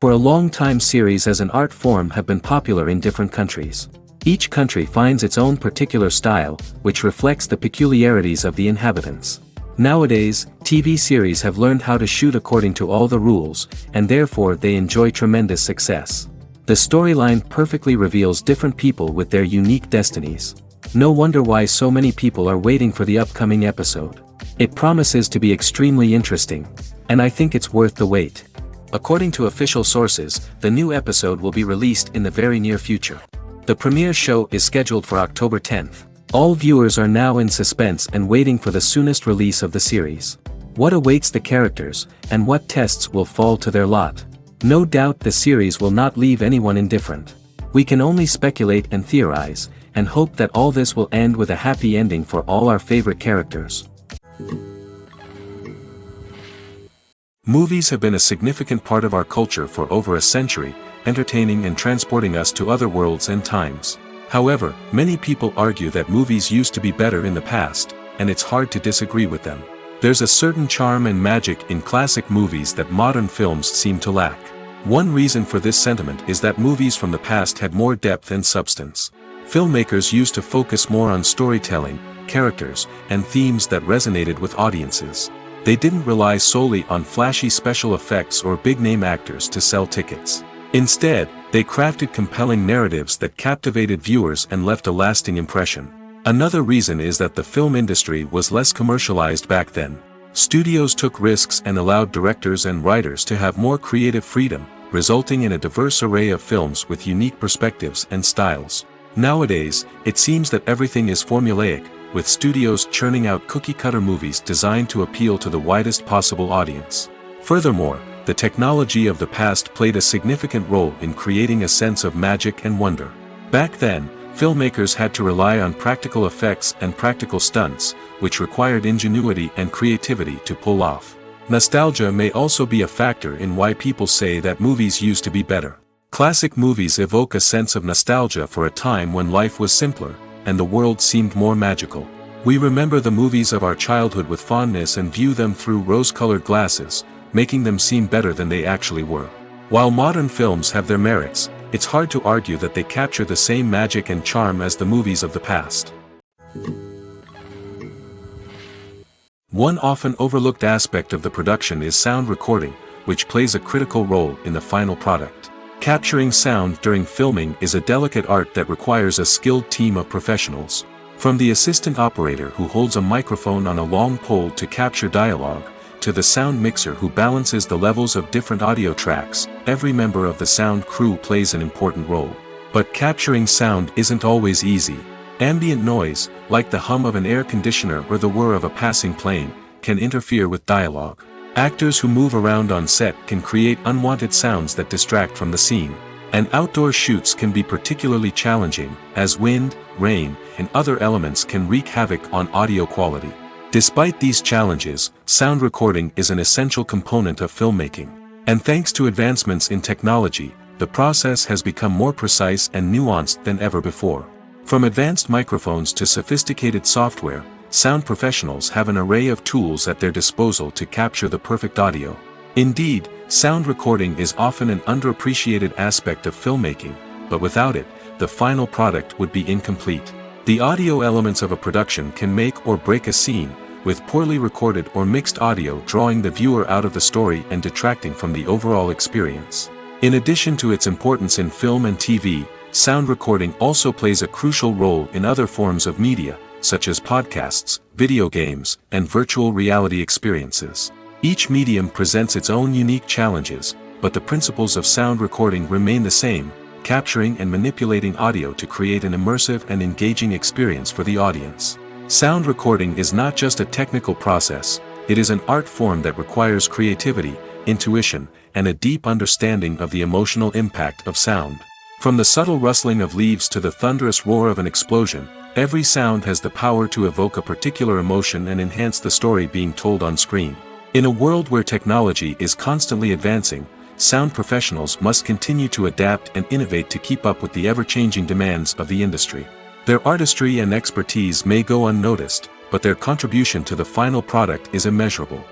For a long time, series as an art form have been popular in different countries. Each country finds its own particular style, which reflects the peculiarities of the inhabitants. Nowadays, TV series have learned how to shoot according to all the rules, and therefore they enjoy tremendous success. The storyline perfectly reveals different people with their unique destinies. No wonder why so many people are waiting for the upcoming episode. It promises to be extremely interesting, and I think it's worth the wait. According to official sources, the new episode will be released in the very near future. The premiere show is scheduled for October 10th. All viewers are now in suspense and waiting for the soonest release of the series. What awaits the characters, and what tests will fall to their lot? No doubt the series will not leave anyone indifferent. We can only speculate and theorize, and hope that all this will end with a happy ending for all our favorite characters. Movies have been a significant part of our culture for over a century, entertaining and transporting us to other worlds and times. However, many people argue that movies used to be better in the past, and it's hard to disagree with them. There's a certain charm and magic in classic movies that modern films seem to lack. One reason for this sentiment is that movies from the past had more depth and substance. Filmmakers used to focus more on storytelling, characters, and themes that resonated with audiences. They didn't rely solely on flashy special effects or big-name actors to sell tickets. Instead, they crafted compelling narratives that captivated viewers and left a lasting impression. Another reason is that the film industry was less commercialized back then. Studios took risks and allowed directors and writers to have more creative freedom, resulting in a diverse array of films with unique perspectives and styles. Nowadays, it seems that everything is formulaic, with studios churning out cookie-cutter movies designed to appeal to the widest possible audience. Furthermore, the technology of the past played a significant role in creating a sense of magic and wonder. Back then, filmmakers had to rely on practical effects and practical stunts, which required ingenuity and creativity to pull off. Nostalgia may also be a factor in why people say that movies used to be better. Classic movies evoke a sense of nostalgia for a time when life was simpler, and the world seemed more magical. We remember the movies of our childhood with fondness and view them through rose-colored glasses, making them seem better than they actually were. While modern films have their merits, it's hard to argue that they capture the same magic and charm as the movies of the past. One often overlooked aspect of the production is sound recording, which plays a critical role in the final product. Capturing sound during filming is a delicate art that requires a skilled team of professionals. From the assistant operator who holds a microphone on a long pole to capture dialogue, to the sound mixer who balances the levels of different audio tracks, every member of the sound crew plays an important role. But capturing sound isn't always easy. Ambient noise, like the hum of an air conditioner or the whir of a passing plane, can interfere with dialogue. Actors who move around on set can create unwanted sounds that distract from the scene. And outdoor shoots can be particularly challenging, as wind, rain, and other elements can wreak havoc on audio quality. Despite these challenges, sound recording is an essential component of filmmaking. And thanks to advancements in technology, the process has become more precise and nuanced than ever before. From advanced microphones to sophisticated software, sound professionals have an array of tools at their disposal to capture the perfect audio. Indeed, sound recording is often an underappreciated aspect of filmmaking, but without it, the final product would be incomplete. The audio elements of a production can make or break a scene, with poorly recorded or mixed audio drawing the viewer out of the story and detracting from the overall experience. In addition to its importance in film and TV, sound recording also plays a crucial role in other forms of media, such as podcasts, video games, and virtual reality experiences. Each medium presents its own unique challenges, but the principles of sound recording remain the same, capturing and manipulating audio to create an immersive and engaging experience for the audience. Sound recording is not just a technical process, it is an art form that requires creativity, intuition, and a deep understanding of the emotional impact of sound. From the subtle rustling of leaves to the thunderous roar of an explosion, every sound has the power to evoke a particular emotion and enhance the story being told on screen. In a world where technology is constantly advancing, sound professionals must continue to adapt and innovate to keep up with the ever-changing demands of the industry. Their artistry and expertise may go unnoticed, but their contribution to the final product is immeasurable.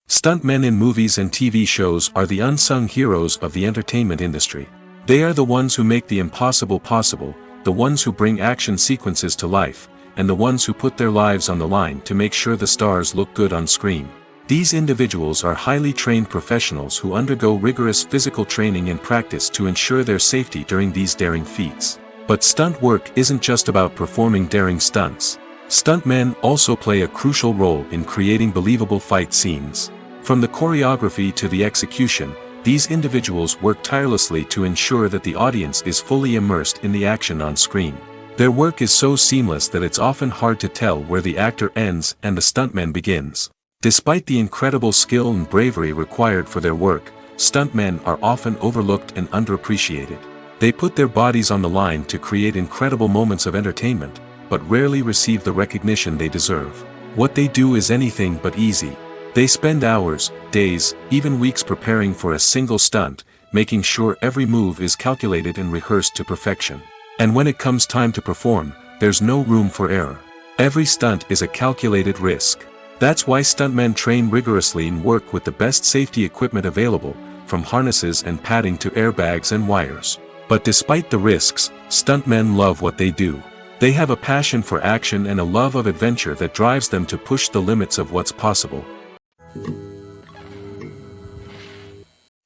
Stuntmen in movies and TV shows are the unsung heroes of the entertainment industry. They are the ones who make the impossible possible, the ones who bring action sequences to life, and the ones who put their lives on the line to make sure the stars look good on screen. These individuals are highly trained professionals who undergo rigorous physical training and practice to ensure their safety during these daring feats. But stunt work isn't just about performing daring stunts. Stuntmen also play a crucial role in creating believable fight scenes. From the choreography to the execution, these individuals work tirelessly to ensure that the audience is fully immersed in the action on screen. Their work is so seamless that it's often hard to tell where the actor ends and the stuntman begins. Despite the incredible skill and bravery required for their work, stuntmen are often overlooked and underappreciated. They put their bodies on the line to create incredible moments of entertainment, but rarely receive the recognition they deserve. What they do is anything but easy. They spend hours, days, even weeks preparing for a single stunt, making sure every move is calculated and rehearsed to perfection. And when it comes time to perform, there's no room for error. Every stunt is a calculated risk. That's why stuntmen train rigorously and work with the best safety equipment available, from harnesses and padding to airbags and wires. But despite the risks, stuntmen love what they do. They have a passion for action and a love of adventure that drives them to push the limits of what's possible.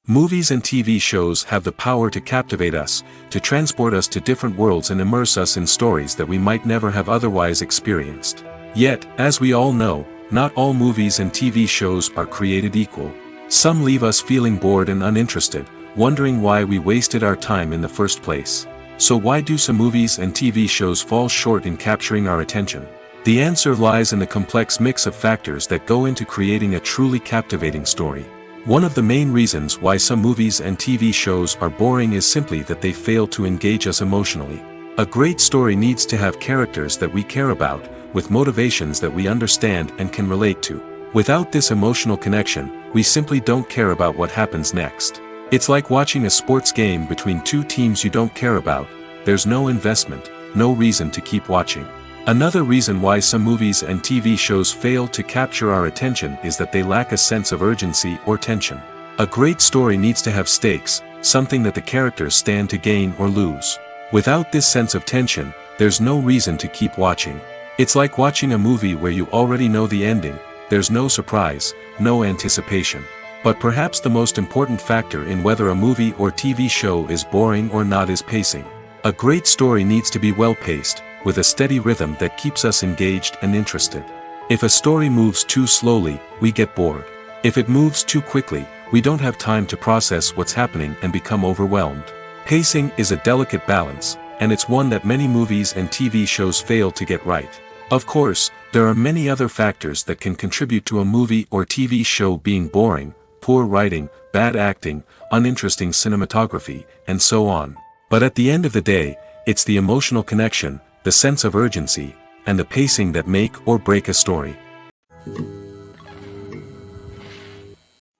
Movies and TV shows have the power to captivate us, to transport us to different worlds and immerse us in stories that we might never have otherwise experienced. Yet, as we all know, not all movies and TV shows are created equal. Some leave us feeling bored and uninterested, wondering why we wasted our time in the first place. So why do some movies and TV shows fall short in capturing our attention? The answer lies in the complex mix of factors that go into creating a truly captivating story. One of the main reasons why some movies and TV shows are boring is simply that they fail to engage us emotionally. A great story needs to have characters that we care about, with motivations that we understand and can relate to. Without this emotional connection, we simply don't care about what happens next. It's like watching a sports game between two teams you don't care about. There's no investment, no reason to keep watching. Another reason why some movies and TV shows fail to capture our attention is that they lack a sense of urgency or tension. A great story needs to have stakes, something that the characters stand to gain or lose. Without this sense of tension, there's no reason to keep watching. It's like watching a movie where you already know the ending. There's no surprise, no anticipation. But perhaps the most important factor in whether a movie or TV show is boring or not is pacing. A great story needs to be well-paced, with a steady rhythm that keeps us engaged and interested. If a story moves too slowly, we get bored. If it moves too quickly, we don't have time to process what's happening and become overwhelmed. Pacing is a delicate balance, and it's one that many movies and TV shows fail to get right. Of course, there are many other factors that can contribute to a movie or TV show being boring: poor writing, bad acting, uninteresting cinematography, and so on. But at the end of the day, it's the emotional connection, the sense of urgency, and the pacing that make or break a story.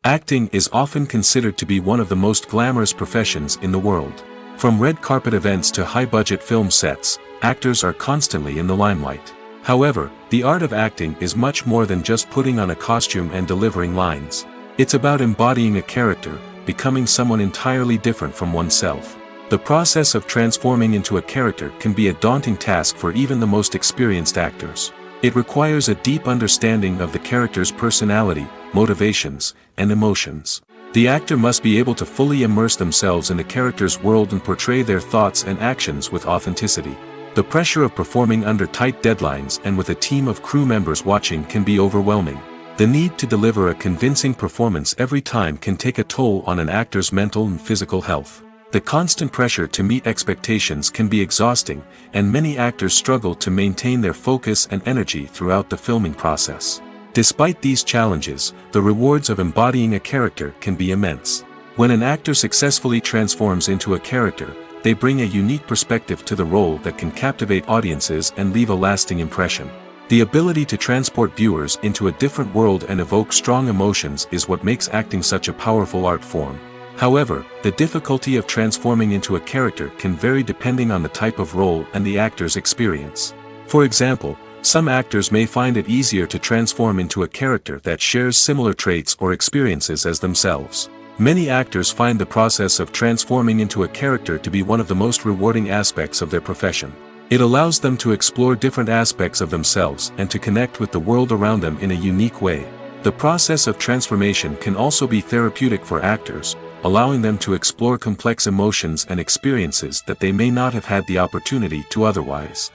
Acting is often considered to be one of the most glamorous professions in the world. From red carpet events to high-budget film sets, actors are constantly in the limelight. However, the art of acting is much more than just putting on a costume and delivering lines. It's about embodying a character, becoming someone entirely different from oneself. The process of transforming into a character can be a daunting task for even the most experienced actors. It requires a deep understanding of the character's personality, motivations, and emotions. The actor must be able to fully immerse themselves in the character's world and portray their thoughts and actions with authenticity. The pressure of performing under tight deadlines and with a team of crew members watching can be overwhelming. The need to deliver a convincing performance every time can take a toll on an actor's mental and physical health. The constant pressure to meet expectations can be exhausting, and many actors struggle to maintain their focus and energy throughout the filming process. Despite these challenges, the rewards of embodying a character can be immense. When an actor successfully transforms into a character, they bring a unique perspective to the role that can captivate audiences and leave a lasting impression. The ability to transport viewers into a different world and evoke strong emotions is what makes acting such a powerful art form. However, the difficulty of transforming into a character can vary depending on the type of role and the actor's experience. For example, some actors may find it easier to transform into a character that shares similar traits or experiences as themselves. Many actors find the process of transforming into a character to be one of the most rewarding aspects of their profession. It allows them to explore different aspects of themselves and to connect with the world around them in a unique way. The process of transformation can also be therapeutic for actors, allowing them to explore complex emotions and experiences that they may not have had the opportunity to otherwise.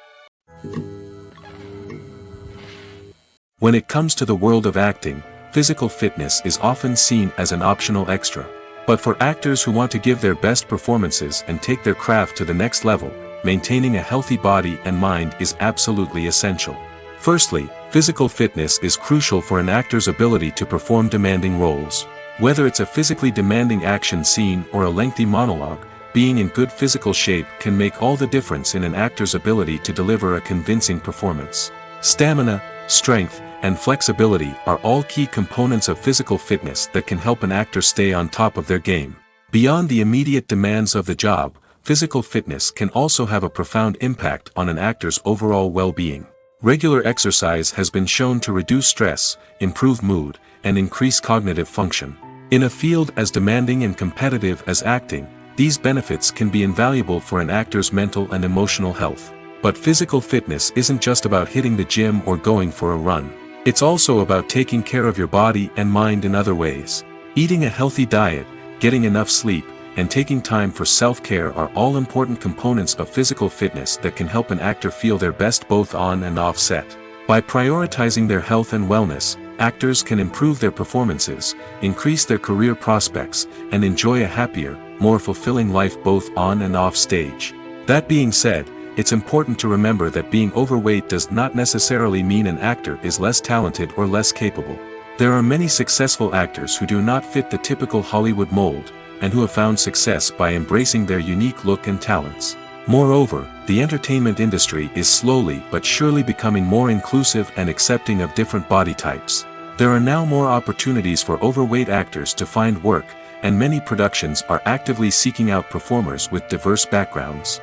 When it comes to the world of acting, physical fitness is often seen as an optional extra. But for actors who want to give their best performances and take their craft to the next level, maintaining a healthy body and mind is absolutely essential. Firstly, physical fitness is crucial for an actor's ability to perform demanding roles. Whether it's a physically demanding action scene or a lengthy monologue, being in good physical shape can make all the difference in an actor's ability to deliver a convincing performance. Stamina, strength, and flexibility are all key components of physical fitness that can help an actor stay on top of their game. Beyond the immediate demands of the job, physical fitness can also have a profound impact on an actor's overall well-being. Regular exercise has been shown to reduce stress, improve mood, and increase cognitive function. In a field as demanding and competitive as acting, these benefits can be invaluable for an actor's mental and emotional health. But physical fitness isn't just about hitting the gym or going for a run. It's also about taking care of your body and mind in other ways. Eating a healthy diet, getting enough sleep, and taking time for self-care are all important components of physical fitness that can help an actor feel their best both on and off set. By prioritizing their health and wellness, actors can improve their performances, increase their career prospects, and enjoy a happier, more fulfilling life both on and off stage. That being said, it's important to remember that being overweight does not necessarily mean an actor is less talented or less capable. There are many successful actors who do not fit the typical Hollywood mold, and who have found success by embracing their unique look and talents. Moreover, the entertainment industry is slowly but surely becoming more inclusive and accepting of different body types. There are now more opportunities for overweight actors to find work, and many productions are actively seeking out performers with diverse backgrounds.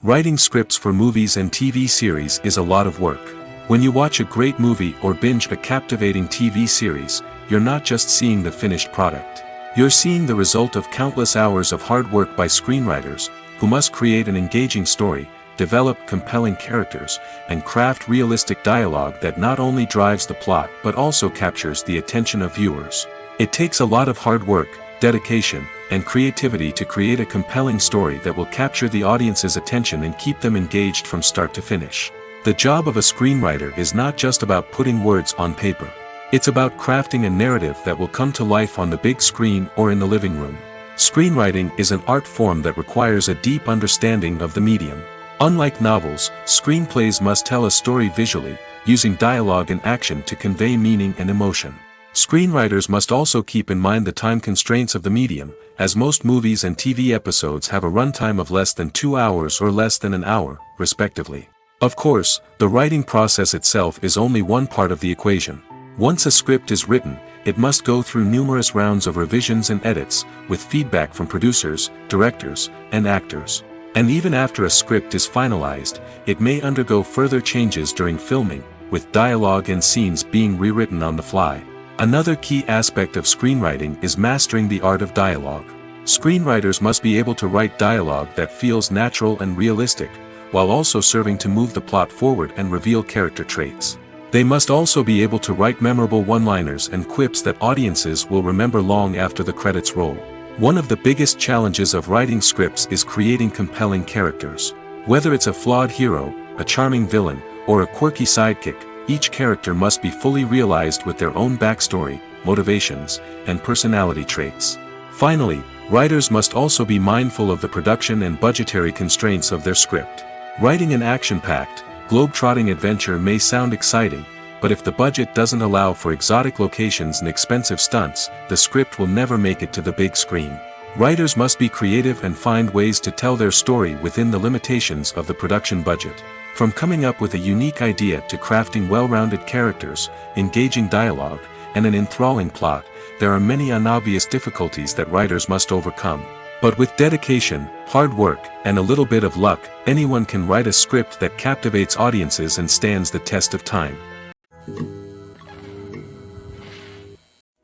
Writing scripts for movies and TV series is a lot of work. When you watch a great movie or binge a captivating TV series, you're not just seeing the finished product. You're seeing the result of countless hours of hard work by screenwriters, who must create an engaging story, develop compelling characters, and craft realistic dialogue that not only drives the plot but also captures the attention of viewers. It takes a lot of hard work, dedication, and creativity to create a compelling story that will capture the audience's attention and keep them engaged from start to finish. The job of a screenwriter is not just about putting words on paper. It's about crafting a narrative that will come to life on the big screen or in the living room. Screenwriting is an art form that requires a deep understanding of the medium. Unlike novels, screenplays must tell a story visually, using dialogue and action to convey meaning and emotion. Screenwriters must also keep in mind the time constraints of the medium, as most movies and TV episodes have a runtime of less than 2 hours or less than an hour, respectively. Of course, the writing process itself is only one part of the equation. Once a script is written, it must go through numerous rounds of revisions and edits, with feedback from producers, directors, and actors. And even after a script is finalized, it may undergo further changes during filming, with dialogue and scenes being rewritten on the fly. Another key aspect of screenwriting is mastering the art of dialogue. Screenwriters must be able to write dialogue that feels natural and realistic, while also serving to move the plot forward and reveal character traits. They must also be able to write memorable one-liners and quips that audiences will remember long after the credits roll. One of the biggest challenges of writing scripts is creating compelling characters. Whether it's a flawed hero, a charming villain, or a quirky sidekick, each character must be fully realized with their own backstory, motivations, and personality traits. Finally, writers must also be mindful of the production and budgetary constraints of their script. Writing an action-packed, globe-trotting adventure may sound exciting, but if the budget doesn't allow for exotic locations and expensive stunts, the script will never make it to the big screen. Writers must be creative and find ways to tell their story within the limitations of the production budget. From coming up with a unique idea to crafting well-rounded characters, engaging dialogue, and an enthralling plot, there are many unobvious difficulties that writers must overcome. But with dedication, hard work, and a little bit of luck, anyone can write a script that captivates audiences and stands the test of time.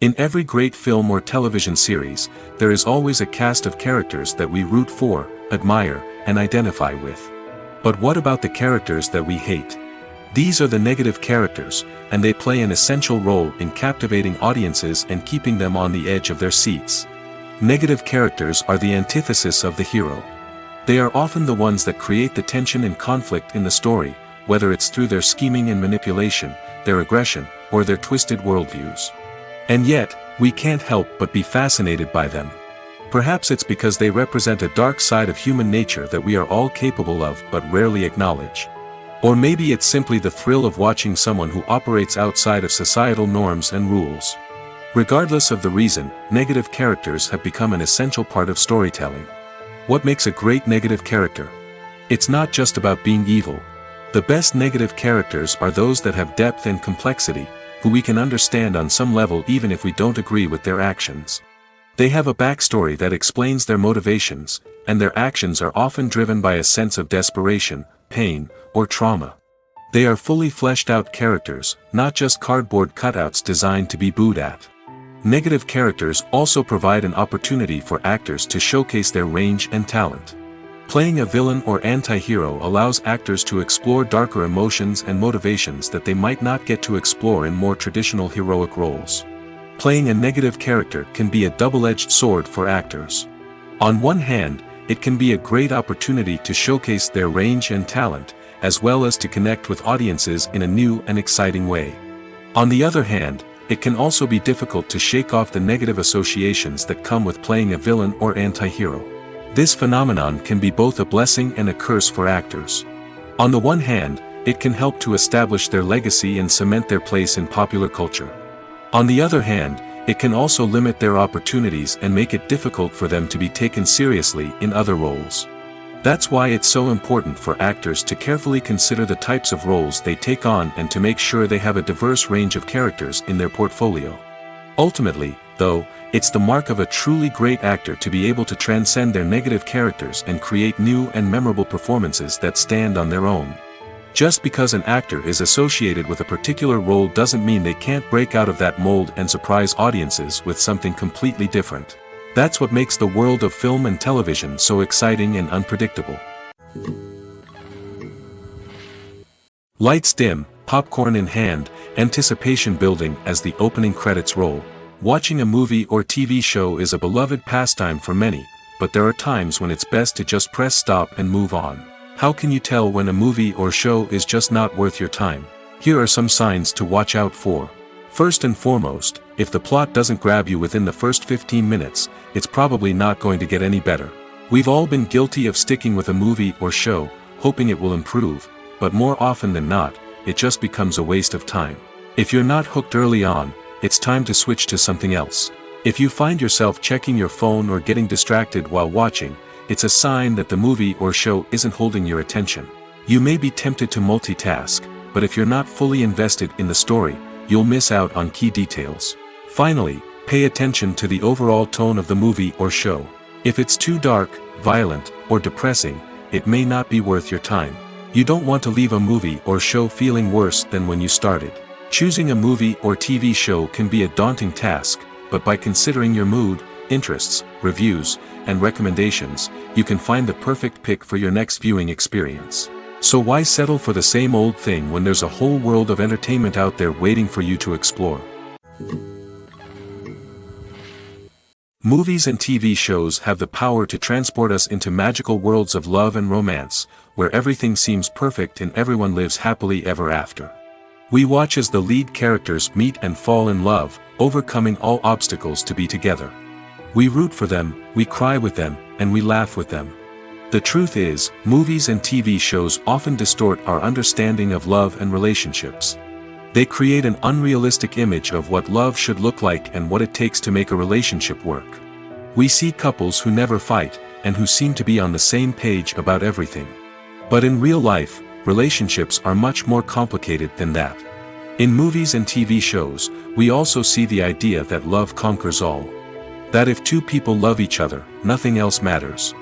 In every great film or television series, there is always a cast of characters that we root for, admire, and identify with. But what about the characters that we hate? These are the negative characters, and they play an essential role in captivating audiences and keeping them on the edge of their seats. Negative characters are the antithesis of the hero. They are often the ones that create the tension and conflict in the story, whether it's through their scheming and manipulation, their aggression, or their twisted worldviews. And yet, we can't help but be fascinated by them. Perhaps it's because they represent a dark side of human nature that we are all capable of but rarely acknowledge. Or maybe it's simply the thrill of watching someone who operates outside of societal norms and rules. Regardless of the reason, negative characters have become an essential part of storytelling. What makes a great negative character? It's not just about being evil. The best negative characters are those that have depth and complexity, who we can understand on some level even if we don't agree with their actions. They have a backstory that explains their motivations, and their actions are often driven by a sense of desperation, pain, or trauma. They are fully fleshed out characters, not just cardboard cutouts designed to be booed at. Negative characters also provide an opportunity for actors to showcase their range and talent. Playing a villain or anti-hero allows actors to explore darker emotions and motivations that they might not get to explore in more traditional heroic roles. Playing a negative character can be a double-edged sword for actors. On one hand, it can be a great opportunity to showcase their range and talent, as well as to connect with audiences in a new and exciting way. On the other hand, it can also be difficult to shake off the negative associations that come with playing a villain or anti-hero. This phenomenon can be both a blessing and a curse for actors. On the one hand, it can help to establish their legacy and cement their place in popular culture. On the other hand, it can also limit their opportunities and make it difficult for them to be taken seriously in other roles. That's why it's so important for actors to carefully consider the types of roles they take on and to make sure they have a diverse range of characters in their portfolio. Ultimately, though, it's the mark of a truly great actor to be able to transcend their negative characters and create new and memorable performances that stand on their own. Just because an actor is associated with a particular role doesn't mean they can't break out of that mold and surprise audiences with something completely different. That's what makes the world of film and television so exciting and unpredictable. Lights dim, popcorn in hand, anticipation building as the opening credits roll. Watching a movie or TV show is a beloved pastime for many, but there are times when it's best to just press stop and move on. How can you tell when a movie or show is just not worth your time? Here are some signs to watch out for. First and foremost, if the plot doesn't grab you within the first 15 minutes, it's probably not going to get any better. We've all been guilty of sticking with a movie or show, hoping it will improve, but more often than not, it just becomes a waste of time. If you're not hooked early on, it's time to switch to something else. If you find yourself checking your phone or getting distracted while watching, it's a sign that the movie or show isn't holding your attention. You may be tempted to multitask, but if you're not fully invested in the story, you'll miss out on key details. Finally, pay attention to the overall tone of the movie or show. If it's too dark, violent, or depressing, it may not be worth your time. You don't want to leave a movie or show feeling worse than when you started. Choosing a movie or TV show can be a daunting task, but by considering your mood, interests, reviews, and recommendations, you can find the perfect pick for your next viewing experience. So why settle for the same old thing when there's a whole world of entertainment out there waiting for you to explore? Movies and TV shows have the power to transport us into magical worlds of love and romance, where everything seems perfect and everyone lives happily ever after. We watch as the lead characters meet and fall in love, overcoming all obstacles to be together. We root for them, we cry with them, and we laugh with them. The truth is, movies and TV shows often distort our understanding of love and relationships. They create an unrealistic image of what love should look like and what it takes to make a relationship work. We see couples who never fight, and who seem to be on the same page about everything. But in real life, relationships are much more complicated than that. In movies and TV shows, we also see the idea that love conquers all. That if two people love each other, nothing else matters.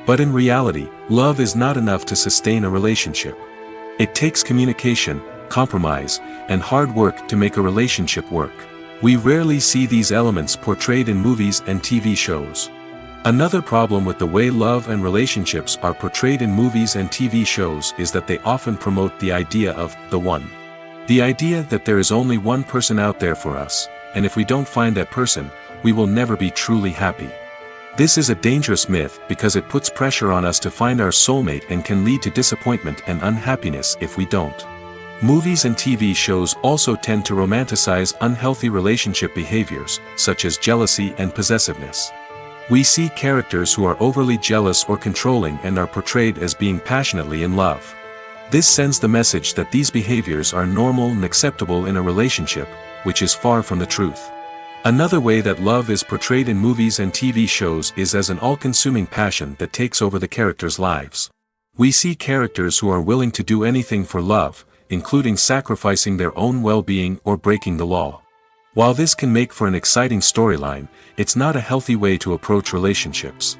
But in reality, love is not enough to sustain a relationship. It takes communication, compromise, and hard work to make a relationship work. We rarely see these elements portrayed in movies and TV shows. Another problem with the way love and relationships are portrayed in movies and TV shows is that they often promote the idea of the one. The idea that there is only one person out there for us, and if we don't find that person, we will never be truly happy. This is a dangerous myth because it puts pressure on us to find our soulmate and can lead to disappointment and unhappiness if we don't. Movies and TV shows also tend to romanticize unhealthy relationship behaviors, such as jealousy and possessiveness. We see characters who are overly jealous or controlling and are portrayed as being passionately in love. This sends the message that these behaviors are normal and acceptable in a relationship, which is far from the truth. Another way that love is portrayed in movies and TV shows is as an all-consuming passion that takes over the characters' lives. We see characters who are willing to do anything for love, including sacrificing their own well-being or breaking the law. While this can make for an exciting storyline, it's not a healthy way to approach relationships.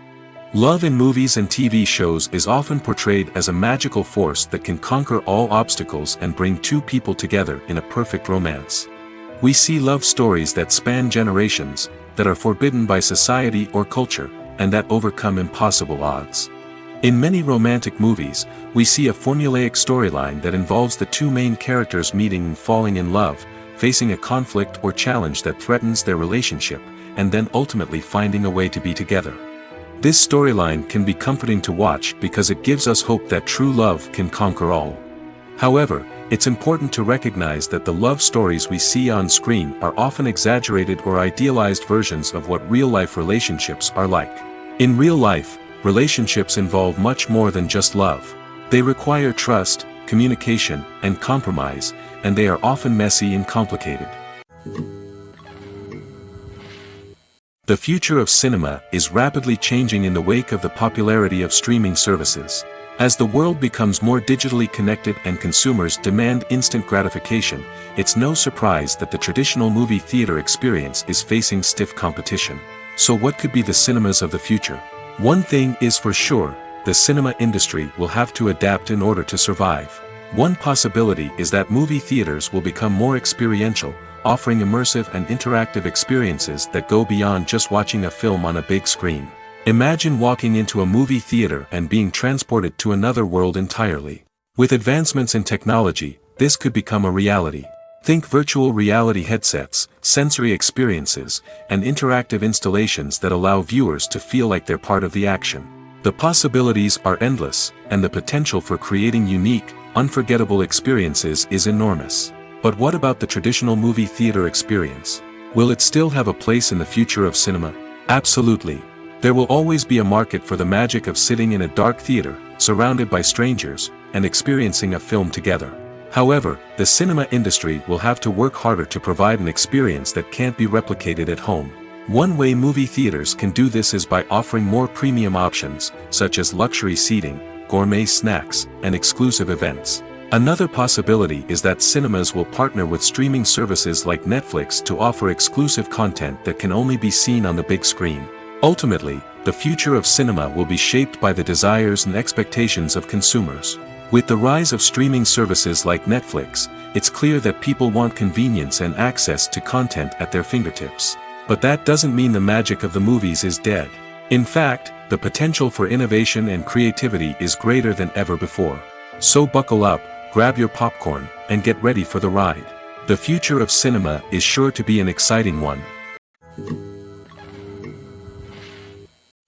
Love in movies and TV shows is often portrayed as a magical force that can conquer all obstacles and bring two people together in a perfect romance. We see love stories that span generations, that are forbidden by society or culture, and that overcome impossible odds. In many romantic movies, we see a formulaic storyline that involves the two main characters meeting and falling in love, facing a conflict or challenge that threatens their relationship, and then ultimately finding a way to be together. This storyline can be comforting to watch because it gives us hope that true love can conquer all. However, it's important to recognize that the love stories we see on screen are often exaggerated or idealized versions of what real-life relationships are like. In real life, relationships involve much more than just love. They require trust, communication, and compromise, and they are often messy and complicated. The future of cinema is rapidly changing in the wake of the popularity of streaming services. As the world becomes more digitally connected and consumers demand instant gratification, it's no surprise that the traditional movie theater experience is facing stiff competition. So what could be the cinemas of the future? One thing is for sure, the cinema industry will have to adapt in order to survive. One possibility is that movie theaters will become more experiential, offering immersive and interactive experiences that go beyond just watching a film on a big screen. Imagine walking into a movie theater and being transported to another world entirely. With advancements in technology, this could become a reality. Think virtual reality headsets, sensory experiences, and interactive installations that allow viewers to feel like they're part of the action. The possibilities are endless, and the potential for creating unique, unforgettable experiences is enormous. But what about the traditional movie theater experience? Will it still have a place in the future of cinema? Absolutely. There will always be a market for the magic of sitting in a dark theater, surrounded by strangers, and experiencing a film together. However, the cinema industry will have to work harder to provide an experience that can't be replicated at home. One way movie theaters can do this is by offering more premium options, such as luxury seating, gourmet snacks, and exclusive events. Another possibility is that cinemas will partner with streaming services like Netflix to offer exclusive content that can only be seen on the big screen. Ultimately, the future of cinema will be shaped by the desires and expectations of consumers. With the rise of streaming services like Netflix, it's clear that people want convenience and access to content at their fingertips. But that doesn't mean the magic of the movies is dead. In fact, the potential for innovation and creativity is greater than ever before. So buckle up, grab your popcorn, and get ready for the ride. The future of cinema is sure to be an exciting one.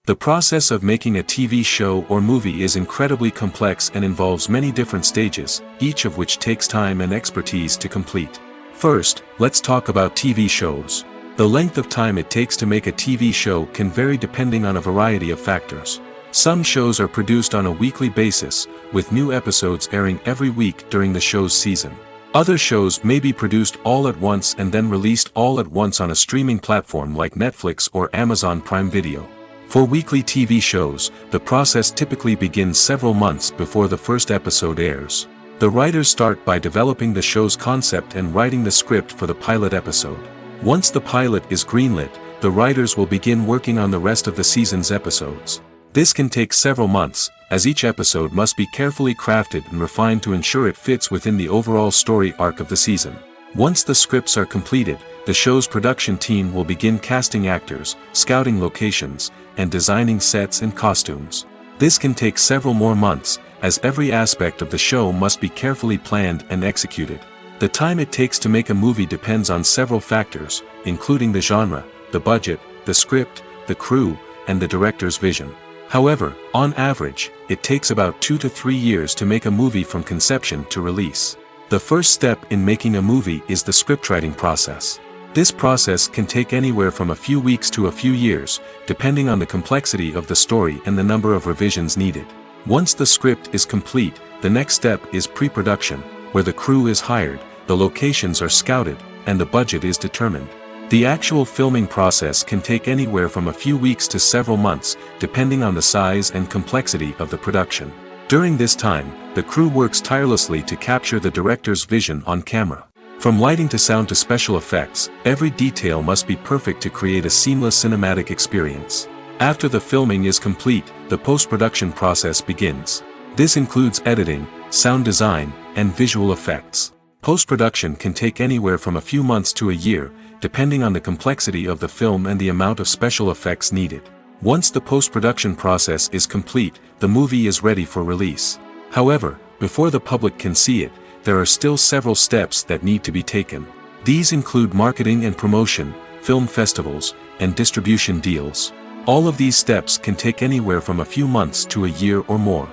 The process of making a TV show or movie is incredibly complex and involves many different stages, each of which takes time and expertise to complete. First, let's talk about TV shows. The length of time it takes to make a TV show can vary depending on a variety of factors. Some shows are produced on a weekly basis, with new episodes airing every week during the show's season. Other shows may be produced all at once and then released all at once on a streaming platform like Netflix or Amazon Prime Video. For weekly TV shows, the process typically begins several months before the first episode airs. The writers start by developing the show's concept and writing the script for the pilot episode. Once the pilot is greenlit, the writers will begin working on the rest of the season's episodes. This can take several months, as each episode must be carefully crafted and refined to ensure it fits within the overall story arc of the season. Once the scripts are completed, the show's production team will begin casting actors, scouting locations, and designing sets and costumes. This can take several more months, as every aspect of the show must be carefully planned and executed. The time it takes to make a movie depends on several factors, including the genre, the budget, the script, the crew, and the director's vision. However, on average, it takes about 2 to 3 years to make a movie from conception to release. The first step in making a movie is the scriptwriting process. This process can take anywhere from a few weeks to a few years, depending on the complexity of the story and the number of revisions needed. Once the script is complete, the next step is pre-production, where the crew is hired, the locations are scouted, and the budget is determined. The actual filming process can take anywhere from a few weeks to several months, depending on the size and complexity of the production. During this time, the crew works tirelessly to capture the director's vision on camera. From lighting to sound to special effects, every detail must be perfect to create a seamless cinematic experience. After the filming is complete, the post-production process begins. This includes editing, sound design, and visual effects. Post-production can take anywhere from a few months to a year, depending on the complexity of the film and the amount of special effects needed. Once the post-production process is complete, the movie is ready for release. However, before the public can see it, there are still several steps that need to be taken. These include marketing and promotion, film festivals, and distribution deals. All of these steps can take anywhere from a few months to a year or more.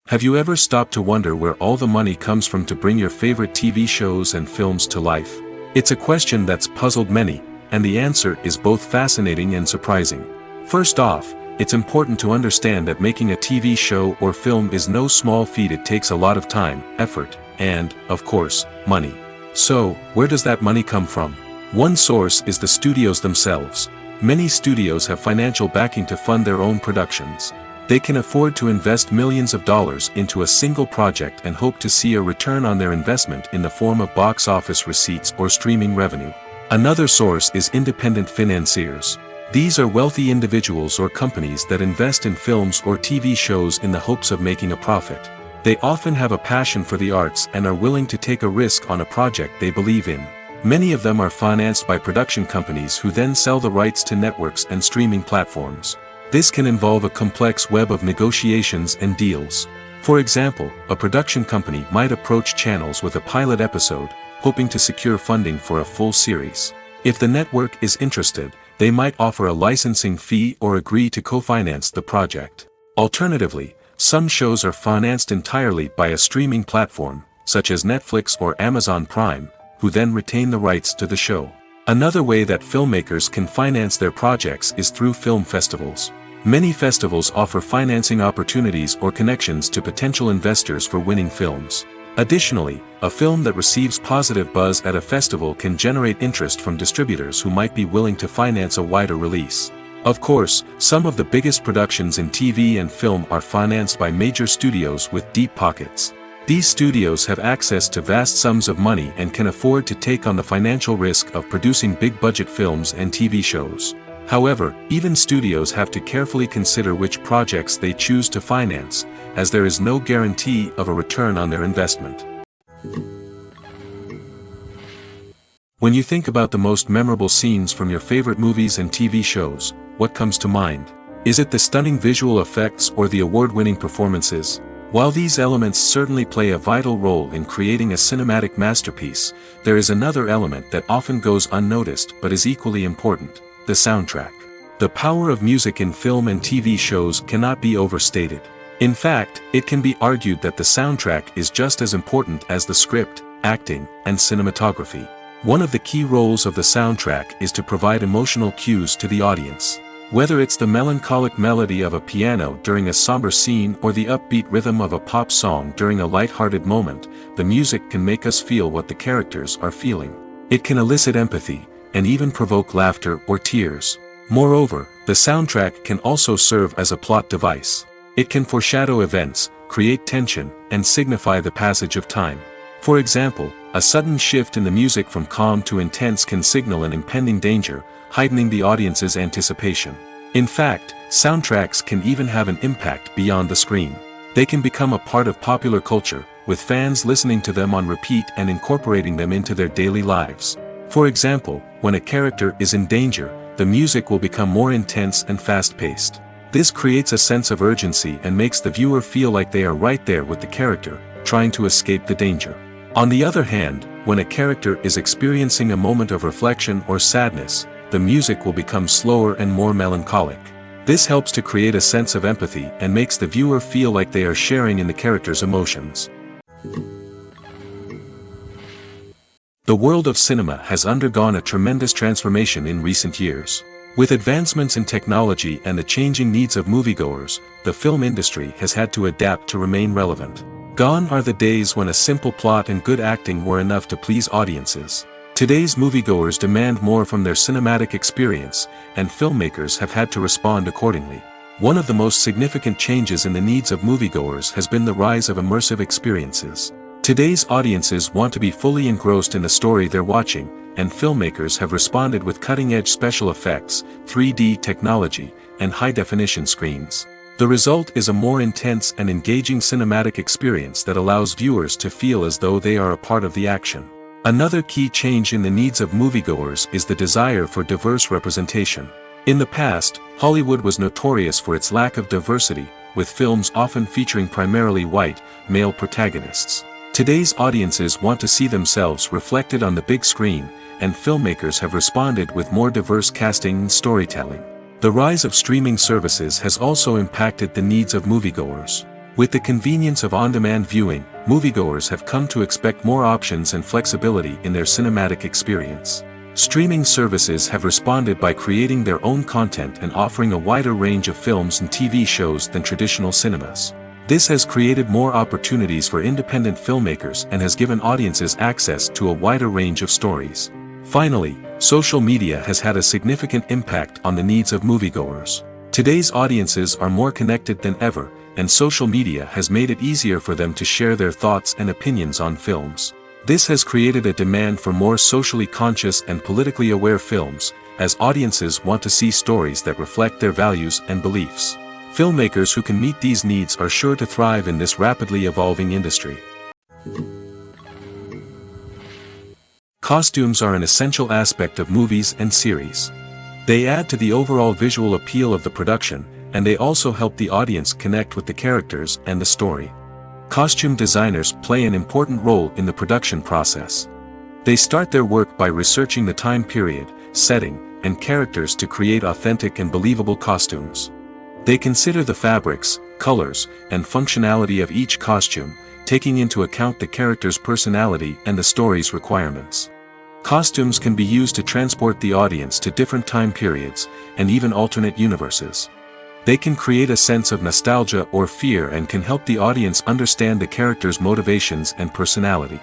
Have you ever stopped to wonder where all the money comes from to bring your favorite TV shows and films to life? It's a question that's puzzled many, and the answer is both fascinating and surprising. First off, it's important to understand that making a TV show or film is no small feat. It takes a lot of time, effort, and, of course, money. So, where does that money come from? One source is the studios themselves. Many studios have financial backing to fund their own productions. They can afford to invest millions of dollars into a single project and hope to see a return on their investment in the form of box office receipts or streaming revenue. Another source is independent financiers. These are wealthy individuals or companies that invest in films or TV shows in the hopes of making a profit. They often have a passion for the arts and are willing to take a risk on a project they believe in. Many of them are financed by production companies who then sell the rights to networks and streaming platforms. This can involve a complex web of negotiations and deals. For example, a production company might approach channels with a pilot episode, hoping to secure funding for a full series. If the network is interested, they might offer a licensing fee or agree to co-finance the project. Alternatively, some shows are financed entirely by a streaming platform, such as Netflix or Amazon Prime, who then retain the rights to the show. Another way that filmmakers can finance their projects is through film festivals. Many festivals offer financing opportunities or connections to potential investors for winning films. Additionally, a film that receives positive buzz at a festival can generate interest from distributors who might be willing to finance a wider release. Of course, some of the biggest productions in TV and film are financed by major studios with deep pockets. These studios have access to vast sums of money and can afford to take on the financial risk of producing big-budget films and TV shows. However, even studios have to carefully consider which projects they choose to finance, as there is no guarantee of a return on their investment. When you think about the most memorable scenes from your favorite movies and TV shows, what comes to mind? Is it the stunning visual effects or the award-winning performances? While these elements certainly play a vital role in creating a cinematic masterpiece, there is another element that often goes unnoticed but is equally important: the soundtrack. The power of music in film and TV shows cannot be overstated. In fact, it can be argued that the soundtrack is just as important as the script, acting, and cinematography. One of the key roles of the soundtrack is to provide emotional cues to the audience. Whether it's the melancholic melody of a piano during a somber scene or the upbeat rhythm of a pop song during a light-hearted moment, the music can make us feel what the characters are feeling. It can elicit empathy, and even provoke laughter or tears. Moreover, the soundtrack can also serve as a plot device. It can foreshadow events, create tension, and signify the passage of time. For example, a sudden shift in the music from calm to intense can signal an impending danger, heightening the audience's anticipation. In fact, soundtracks can even have an impact beyond the screen. They can become a part of popular culture, with fans listening to them on repeat and incorporating them into their daily lives. For example, when a character is in danger, the music will become more intense and fast-paced. This creates a sense of urgency and makes the viewer feel like they are right there with the character, trying to escape the danger. On the other hand, when a character is experiencing a moment of reflection or sadness, the music will become slower and more melancholic. This helps to create a sense of empathy and makes the viewer feel like they are sharing in the character's emotions. The world of cinema has undergone a tremendous transformation in recent years. With advancements in technology and the changing needs of moviegoers, the film industry has had to adapt to remain relevant. Gone are the days when a simple plot and good acting were enough to please audiences. Today's moviegoers demand more from their cinematic experience, and filmmakers have had to respond accordingly. One of the most significant changes in the needs of moviegoers has been the rise of immersive experiences. Today's audiences want to be fully engrossed in the story they're watching, and filmmakers have responded with cutting-edge special effects, 3D technology, and high-definition screens. The result is a more intense and engaging cinematic experience that allows viewers to feel as though they are a part of the action. Another key change in the needs of moviegoers is the desire for diverse representation. In the past, Hollywood was notorious for its lack of diversity, with films often featuring primarily white, male protagonists. Today's audiences want to see themselves reflected on the big screen, and filmmakers have responded with more diverse casting and storytelling. The rise of streaming services has also impacted the needs of moviegoers. With the convenience of on-demand viewing, moviegoers have come to expect more options and flexibility in their cinematic experience. Streaming services have responded by creating their own content and offering a wider range of films and TV shows than traditional cinemas. This has created more opportunities for independent filmmakers and has given audiences access to a wider range of stories. Finally, social media has had a significant impact on the needs of moviegoers. Today's audiences are more connected than ever, and social media has made it easier for them to share their thoughts and opinions on films. This has created a demand for more socially conscious and politically aware films, as audiences want to see stories that reflect their values and beliefs. Filmmakers who can meet these needs are sure to thrive in this rapidly evolving industry. Costumes are an essential aspect of movies and series. They add to the overall visual appeal of the production, and they also help the audience connect with the characters and the story. Costume designers play an important role in the production process. They start their work by researching the time period, setting, and characters to create authentic and believable costumes. They consider the fabrics, colors, and functionality of each costume, taking into account the character's personality and the story's requirements. Costumes can be used to transport the audience to different time periods, and even alternate universes. They can create a sense of nostalgia or fear and can help the audience understand the character's motivations and personality.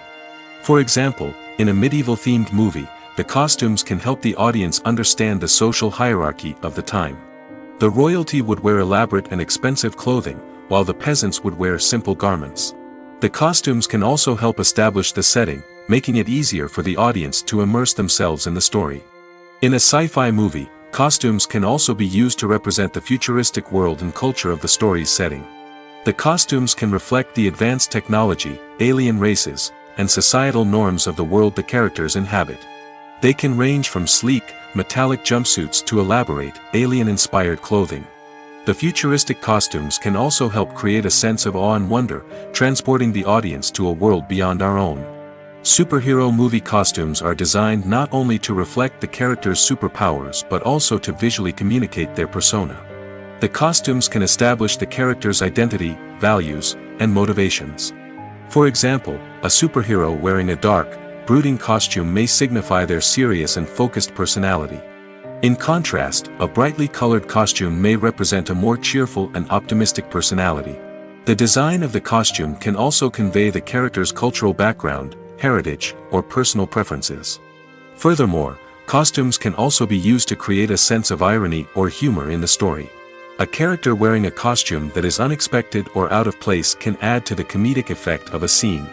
For example, in a medieval-themed movie, the costumes can help the audience understand the social hierarchy of the time. The royalty would wear elaborate and expensive clothing, while the peasants would wear simple garments. The costumes can also help establish the setting, making it easier for the audience to immerse themselves in the story. In a sci-fi movie, Costumes can also be used to represent the futuristic world and culture of the story's setting. The costumes can reflect the advanced technology, alien races, and societal norms of the world the characters inhabit. They can range from sleek, metallic jumpsuits to elaborate, alien-inspired clothing. The futuristic costumes can also help create a sense of awe and wonder, transporting the audience to a world beyond our own. Superhero movie costumes are designed not only to reflect the character's superpowers but also to visually communicate their persona. The costumes can establish the character's identity, values, and motivations. For example, a superhero wearing a dark, brooding costume may signify their serious and focused personality. In contrast, a brightly colored costume may represent a more cheerful and optimistic personality. The design of the costume can also convey the character's cultural background, heritage, or personal preferences. Furthermore, costumes can also be used to create a sense of irony or humor in the story. A character wearing a costume that is unexpected or out of place can add to the comedic effect of a scene.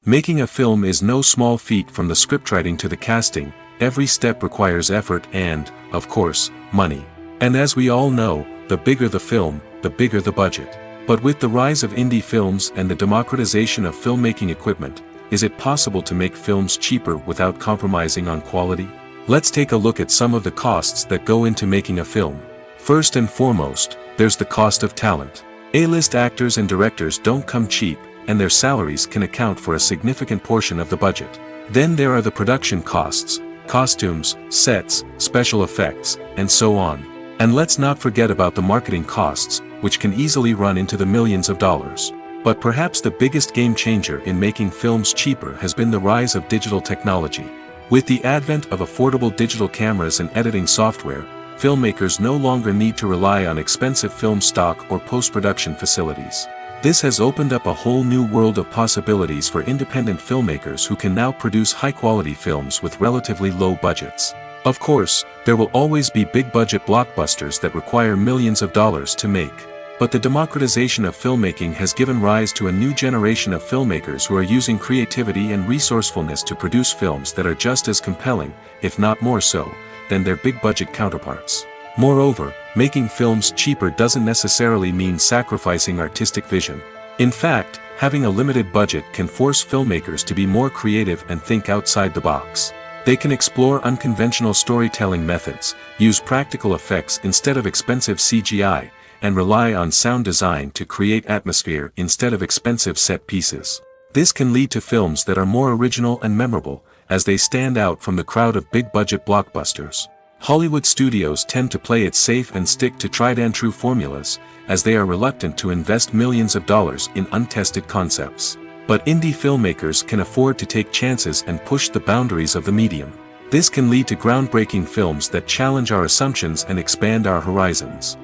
Making a film is no small feat. From the scriptwriting to the casting, every step requires effort and, of course, money. And as we all know, the bigger the film, the bigger the budget. But with the rise of indie films and the democratization of filmmaking equipment, is it possible to make films cheaper without compromising on quality? Let's take a look at some of the costs that go into making a film. First and foremost, there's the cost of talent. A-list actors and directors don't come cheap, and their salaries can account for a significant portion of the budget. Then there are the production costs, costumes, sets, special effects, and so on. And let's not forget about the marketing costs, which can easily run into the millions of dollars. But perhaps the biggest game changer in making films cheaper has been the rise of digital technology. With the advent of affordable digital cameras and editing software, filmmakers no longer need to rely on expensive film stock or post-production facilities. This has opened up a whole new world of possibilities for independent filmmakers who can now produce high-quality films with relatively low budgets. Of course, there will always be big-budget blockbusters that require millions of dollars to make. But the democratization of filmmaking has given rise to a new generation of filmmakers who are using creativity and resourcefulness to produce films that are just as compelling, if not more so, than their big-budget counterparts. Moreover, making films cheaper doesn't necessarily mean sacrificing artistic vision. In fact, having a limited budget can force filmmakers to be more creative and think outside the box. They can explore unconventional storytelling methods, use practical effects instead of expensive CGI, and rely on sound design to create atmosphere instead of expensive set pieces. This can lead to films that are more original and memorable, as they stand out from the crowd of big-budget blockbusters. Hollywood studios tend to play it safe and stick to tried-and-true formulas, as they are reluctant to invest millions of dollars in untested concepts. But indie filmmakers can afford to take chances and push the boundaries of the medium. This can lead to groundbreaking films that challenge our assumptions and expand our horizons.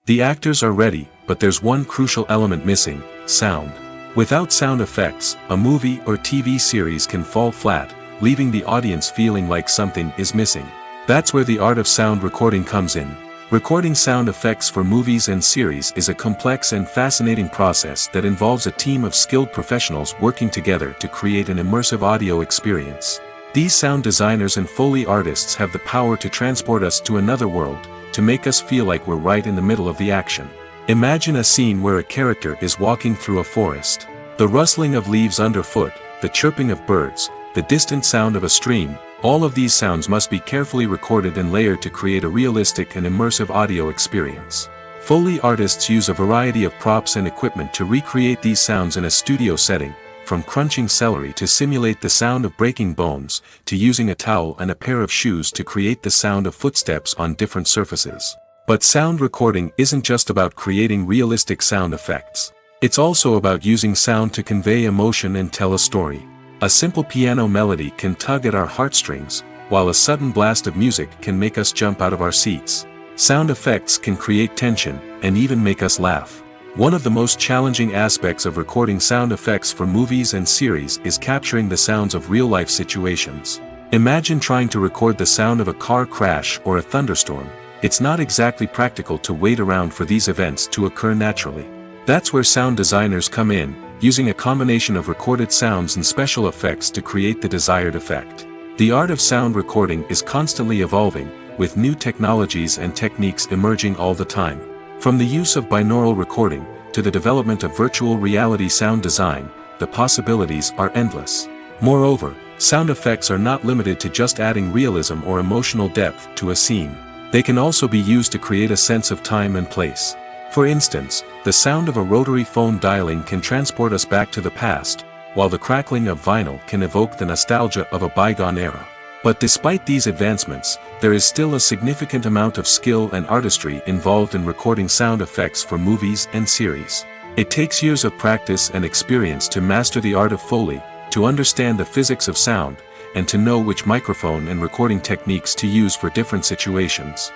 The actors are ready, but there's one crucial element missing: sound. Without sound effects, a movie or TV series can fall flat, leaving the audience feeling like something is missing. That's where the art of sound recording comes in. Recording sound effects for movies and series is a complex and fascinating process that involves a team of skilled professionals working together to create an immersive audio experience. These sound designers and Foley artists have the power to transport us to another world, to make us feel like we're right in the middle of the action. Imagine a scene where a character is walking through a forest. The rustling of leaves underfoot, the chirping of birds, the distant sound of a stream, all of these sounds must be carefully recorded and layered to create a realistic and immersive audio experience. Foley artists use a variety of props and equipment to recreate these sounds in a studio setting, from crunching celery to simulate the sound of breaking bones, to using a towel and a pair of shoes to create the sound of footsteps on different surfaces. But sound recording isn't just about creating realistic sound effects. It's also about using sound to convey emotion and tell a story. A simple piano melody can tug at our heartstrings, while a sudden blast of music can make us jump out of our seats. Sound effects can create tension, and even make us laugh. One of the most challenging aspects of recording sound effects for movies and series is capturing the sounds of real-life situations. Imagine trying to record the sound of a car crash or a thunderstorm. It's not exactly practical to wait around for these events to occur naturally. That's where sound designers come in, using a combination of recorded sounds and special effects to create the desired effect. The art of sound recording is constantly evolving, with new technologies and techniques emerging all the time. From the use of binaural recording, to the development of virtual reality sound design, the possibilities are endless. Moreover, sound effects are not limited to just adding realism or emotional depth to a scene. They can also be used to create a sense of time and place. For instance, the sound of a rotary phone dialing can transport us back to the past, while the crackling of vinyl can evoke the nostalgia of a bygone era. But despite these advancements, there is still a significant amount of skill and artistry involved in recording sound effects for movies and series. It takes years of practice and experience to master the art of Foley, to understand the physics of sound, and to know which microphone and recording techniques to use for different situations.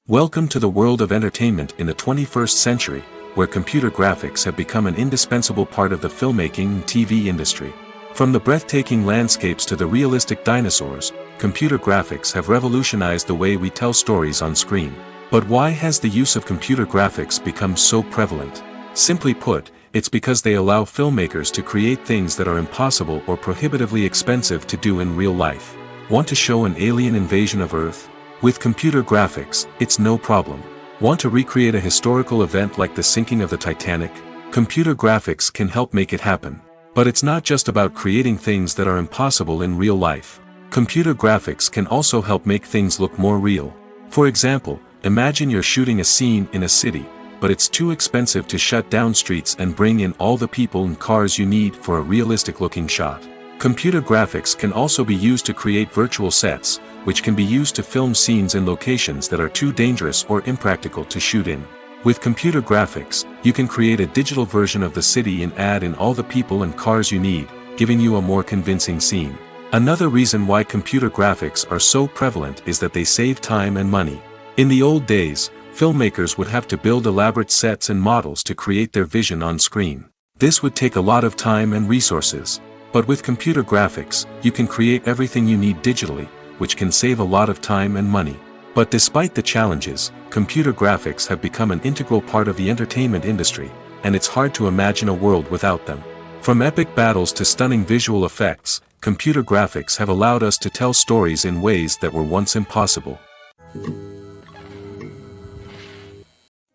Welcome to the world of entertainment in the 21st century, where computer graphics have become an indispensable part of the filmmaking and TV industry. From the breathtaking landscapes to the realistic dinosaurs, computer graphics have revolutionized the way we tell stories on screen. But why has the use of computer graphics become so prevalent? Simply put, it's because they allow filmmakers to create things that are impossible or prohibitively expensive to do in real life. Want to show an alien invasion of Earth? With computer graphics, it's no problem. Want to recreate a historical event like the sinking of the Titanic? Computer graphics can help make it happen. But it's not just about creating things that are impossible in real life. Computer graphics can also help make things look more real. For example, imagine you're shooting a scene in a city, but it's too expensive to shut down streets and bring in all the people and cars you need for a realistic-looking shot. Computer graphics can also be used to create virtual sets, which can be used to film scenes in locations that are too dangerous or impractical to shoot in. With computer graphics, you can create a digital version of the city and add in all the people and cars you need, giving you a more convincing scene. Another reason why computer graphics are so prevalent is that they save time and money. In the old days, filmmakers would have to build elaborate sets and models to create their vision on screen. This would take a lot of time and resources. But with computer graphics, you can create everything you need digitally, which can save a lot of time and money. But despite the challenges, computer graphics have become an integral part of the entertainment industry, and it's hard to imagine a world without them. From epic battles to stunning visual effects, computer graphics have allowed us to tell stories in ways that were once impossible.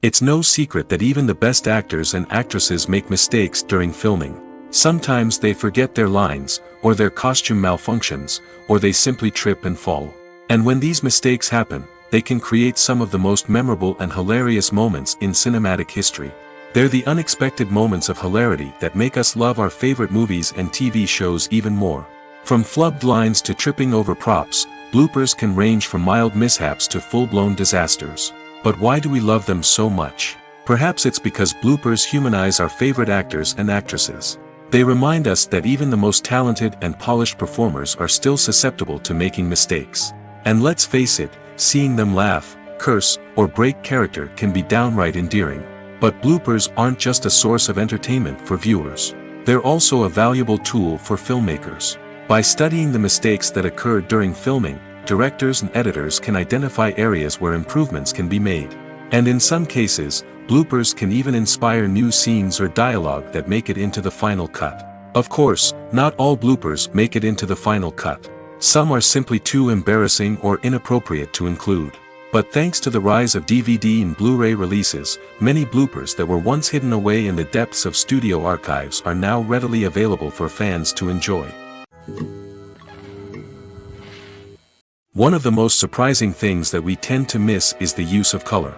It's no secret that even the best actors and actresses make mistakes during filming. Sometimes they forget their lines, or their costume malfunctions, or they simply trip and fall. And when these mistakes happen, they can create some of the most memorable and hilarious moments in cinematic history. They're the unexpected moments of hilarity that make us love our favorite movies and TV shows even more. From flubbed lines to tripping over props, bloopers can range from mild mishaps to full-blown disasters. But why do we love them so much? Perhaps it's because bloopers humanize our favorite actors and actresses. They remind us that even the most talented and polished performers are still susceptible to making mistakes. And let's face it, seeing them laugh, curse, or break character can be downright endearing. But bloopers aren't just a source of entertainment for viewers. They're also a valuable tool for filmmakers. By studying the mistakes that occurred during filming, directors and editors can identify areas where improvements can be made. And in some cases, bloopers can even inspire new scenes or dialogue that make it into the final cut. Of course, not all bloopers make it into the final cut. Some are simply too embarrassing or inappropriate to include. But thanks to the rise of DVD and Blu-ray releases, many bloopers that were once hidden away in the depths of studio archives are now readily available for fans to enjoy. One of the most surprising things that we tend to miss is the use of color.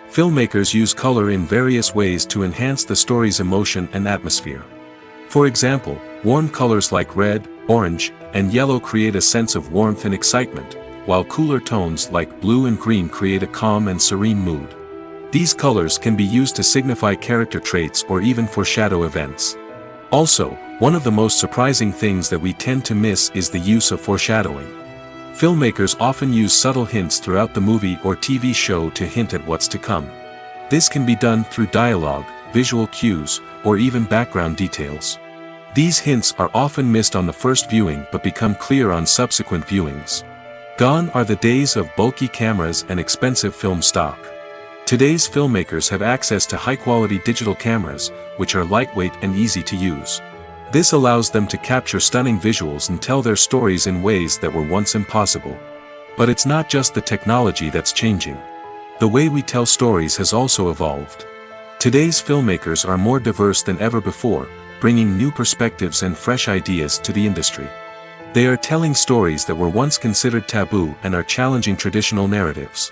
Filmmakers use color in various ways to enhance the story's emotion and atmosphere. For example, warm colors like red, orange, and yellow create a sense of warmth and excitement, while cooler tones like blue and green create a calm and serene mood. These colors can be used to signify character traits or even foreshadow events. Also, one of the most surprising things that we tend to miss is the use of foreshadowing. Filmmakers often use subtle hints throughout the movie or TV show to hint at what's to come. This can be done through dialogue, visual cues, or even background details. These hints are often missed on the first viewing but become clear on subsequent viewings. Gone are the days of bulky cameras and expensive film stock. Today's filmmakers have access to high-quality digital cameras, which are lightweight and easy to use. This allows them to capture stunning visuals and tell their stories in ways that were once impossible. But it's not just the technology that's changing. The way we tell stories has also evolved. Today's filmmakers are more diverse than ever before, bringing new perspectives and fresh ideas to the industry. They are telling stories that were once considered taboo and are challenging traditional narratives.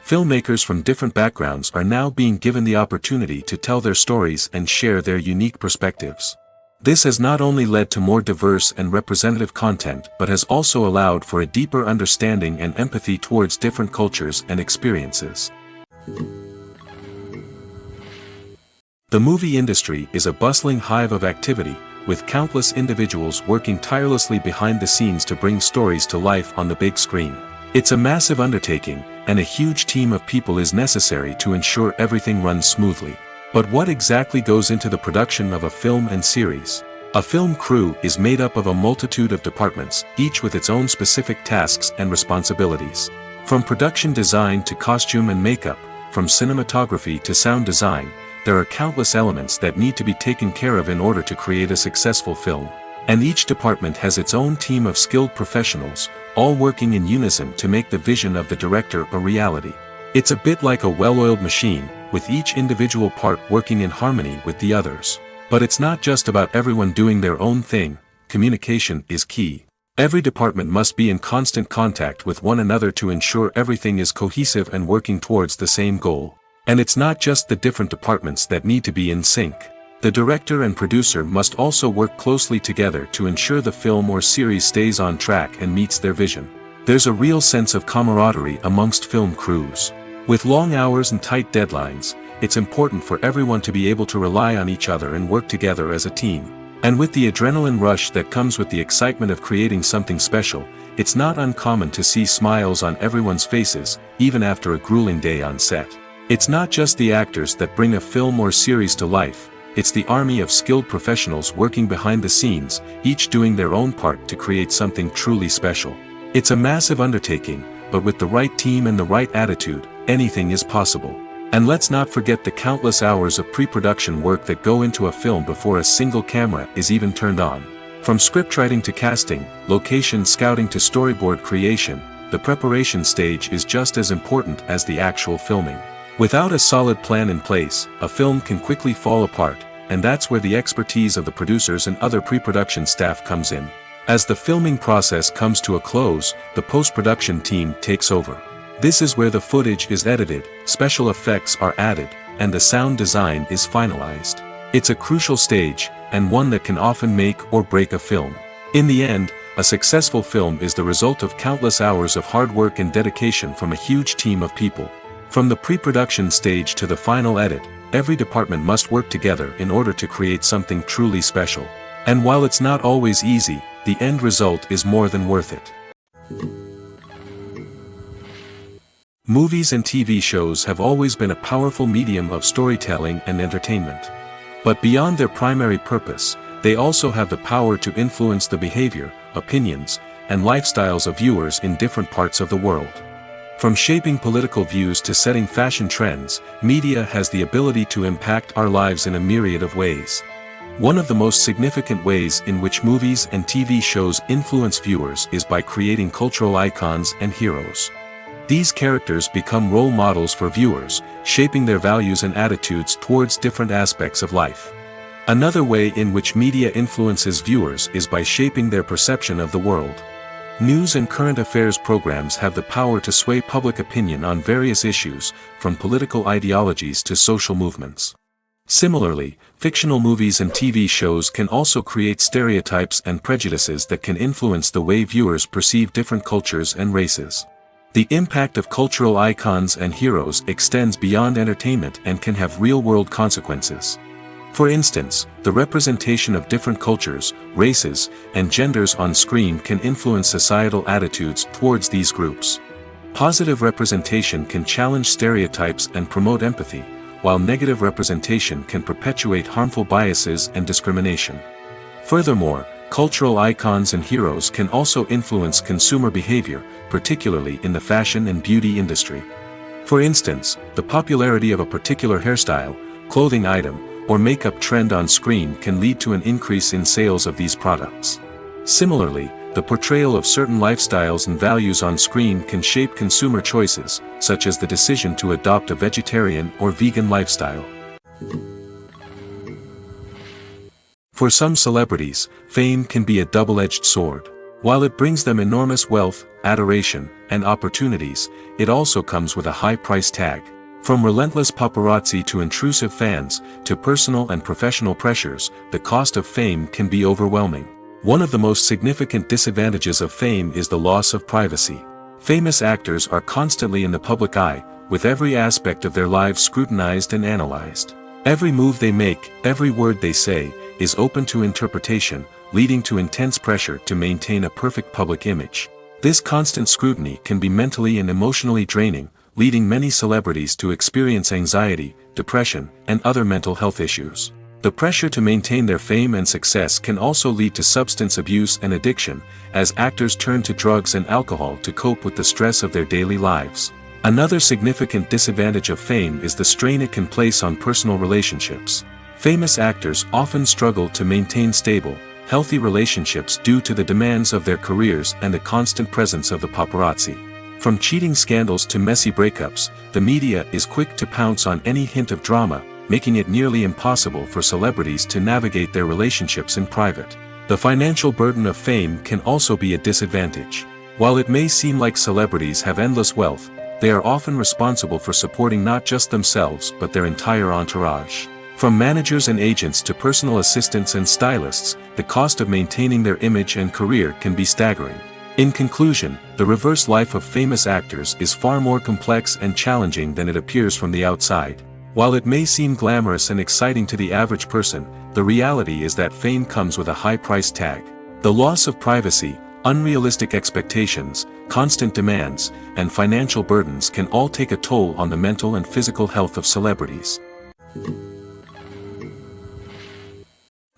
Filmmakers from different backgrounds are now being given the opportunity to tell their stories and share their unique perspectives. This has not only led to more diverse and representative content but has also allowed for a deeper understanding and empathy towards different cultures and experiences. The movie industry is a bustling hive of activity, with countless individuals working tirelessly behind the scenes to bring stories to life on the big screen. It's a massive undertaking, and a huge team of people is necessary to ensure everything runs smoothly. But what exactly goes into the production of a film and series? A film crew is made up of a multitude of departments, each with its own specific tasks and responsibilities. From production design to costume and makeup, from cinematography to sound design, there are countless elements that need to be taken care of in order to create a successful film. And each department has its own team of skilled professionals, all working in unison to make the vision of the director a reality. It's a bit like a well-oiled machine, with each individual part working in harmony with the others. But it's not just about everyone doing their own thing. Communication is key. Every department must be in constant contact with one another to ensure everything is cohesive and working towards the same goal. And it's not just the different departments that need to be in sync. The director and producer must also work closely together to ensure the film or series stays on track and meets their vision. There's a real sense of camaraderie amongst film crews. With long hours and tight deadlines, it's important for everyone to be able to rely on each other and work together as a team. And with the adrenaline rush that comes with the excitement of creating something special, it's not uncommon to see smiles on everyone's faces, even after a grueling day on set. It's not just the actors that bring a film or series to life. It's the army of skilled professionals working behind the scenes, each doing their own part to create something truly special. It's a massive undertaking, but with the right team and the right attitude, anything is possible. And let's not forget the countless hours of pre-production work that go into a film before a single camera is even turned on. From scriptwriting to casting, location scouting to storyboard creation, the preparation stage is just as important as the actual filming. Without a solid plan in place, a film can quickly fall apart, and that's where the expertise of the producers and other pre-production staff comes in. As the filming process comes to a close, the post-production team takes over. This is where the footage is edited, special effects are added, and the sound design is finalized. It's a crucial stage, and one that can often make or break a film. In the end, a successful film is the result of countless hours of hard work and dedication from a huge team of people. From the pre-production stage to the final edit, every department must work together in order to create something truly special. And while it's not always easy, the end result is more than worth it. Movies and TV shows have always been a powerful medium of storytelling and entertainment. But beyond their primary purpose, they also have the power to influence the behavior, opinions, and lifestyles of viewers in different parts of the world. From shaping political views to setting fashion trends, media has the ability to impact our lives in a myriad of ways. One of the most significant ways in which movies and TV shows influence viewers is by creating cultural icons and heroes. These characters become role models for viewers, shaping their values and attitudes towards different aspects of life. Another way in which media influences viewers is by shaping their perception of the world. News and current affairs programs have the power to sway public opinion on various issues, from political ideologies to social movements. Similarly, fictional movies and TV shows can also create stereotypes and prejudices that can influence the way viewers perceive different cultures and races. The impact of cultural icons and heroes extends beyond entertainment and can have real-world consequences. For instance, the representation of different cultures, races, and genders on screen can influence societal attitudes towards these groups. Positive representation can challenge stereotypes and promote empathy, while negative representation can perpetuate harmful biases and discrimination. Furthermore, cultural icons and heroes can also influence consumer behavior, particularly in the fashion and beauty industry. For instance, the popularity of a particular hairstyle, clothing item, or makeup trend on screen can lead to an increase in sales of these products. Similarly, the portrayal of certain lifestyles and values on screen can shape consumer choices, such as the decision to adopt a vegetarian or vegan lifestyle. For some celebrities, fame can be a double-edged sword. While it brings them enormous wealth, adoration, and opportunities, it also comes with a high price tag. From relentless paparazzi to intrusive fans, to personal and professional pressures, the cost of fame can be overwhelming. One of the most significant disadvantages of fame is the loss of privacy. Famous actors are constantly in the public eye, with every aspect of their lives scrutinized and analyzed. Every move they make, every word they say, is open to interpretation, leading to intense pressure to maintain a perfect public image. This constant scrutiny can be mentally and emotionally draining, leading many celebrities to experience anxiety, depression, and other mental health issues. The pressure to maintain their fame and success can also lead to substance abuse and addiction, as actors turn to drugs and alcohol to cope with the stress of their daily lives. Another significant disadvantage of fame is the strain it can place on personal relationships. Famous actors often struggle to maintain stable, healthy relationships due to the demands of their careers and the constant presence of the paparazzi. From cheating scandals to messy breakups, the media is quick to pounce on any hint of drama, making it nearly impossible for celebrities to navigate their relationships in private. The financial burden of fame can also be a disadvantage. While it may seem like celebrities have endless wealth, they are often responsible for supporting not just themselves but their entire entourage. From managers and agents to personal assistants and stylists, the cost of maintaining their image and career can be staggering. In conclusion, the reverse life of famous actors is far more complex and challenging than it appears from the outside. While it may seem glamorous and exciting to the average person, the reality is that fame comes with a high price tag. The loss of privacy, unrealistic expectations, constant demands, and financial burdens can all take a toll on the mental and physical health of celebrities.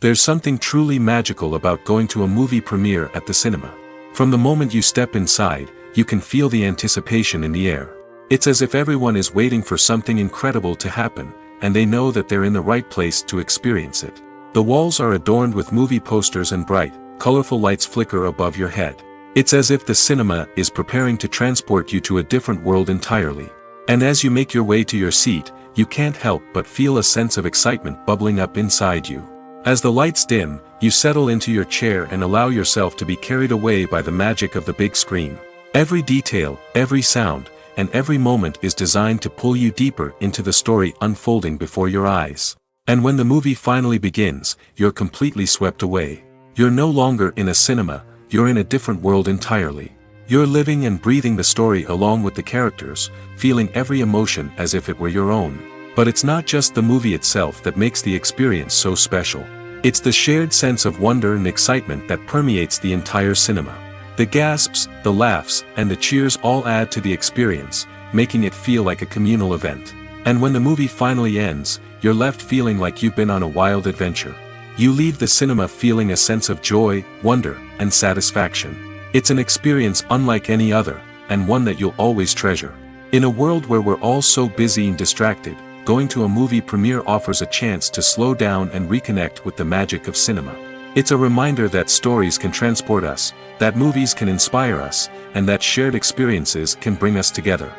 There's something truly magical about going to a movie premiere at the cinema. From the moment you step inside, you can feel the anticipation in the air. It's as if everyone is waiting for something incredible to happen, and they know that they're in the right place to experience it. The walls are adorned with movie posters and bright, colorful lights flicker above your head. It's as if the cinema is preparing to transport you to a different world entirely. And as you make your way to your seat, you can't help but feel a sense of excitement bubbling up inside you. As the lights dim, you settle into your chair and allow yourself to be carried away by the magic of the big screen. Every detail, every sound, and every moment is designed to pull you deeper into the story unfolding before your eyes. And when the movie finally begins, you're completely swept away. You're no longer in a cinema, you're in a different world entirely. You're living and breathing the story along with the characters, feeling every emotion as if it were your own. But it's not just the movie itself that makes the experience so special. It's the shared sense of wonder and excitement that permeates the entire cinema. The gasps, the laughs, and the cheers all add to the experience, making it feel like a communal event. And when the movie finally ends, you're left feeling like you've been on a wild adventure. You leave the cinema feeling a sense of joy, wonder, and satisfaction. It's an experience unlike any other, and one that you'll always treasure. In a world where we're all so busy and distracted, going to a movie premiere offers a chance to slow down and reconnect with the magic of cinema. It's a reminder that stories can transport us, that movies can inspire us, and that shared experiences can bring us together.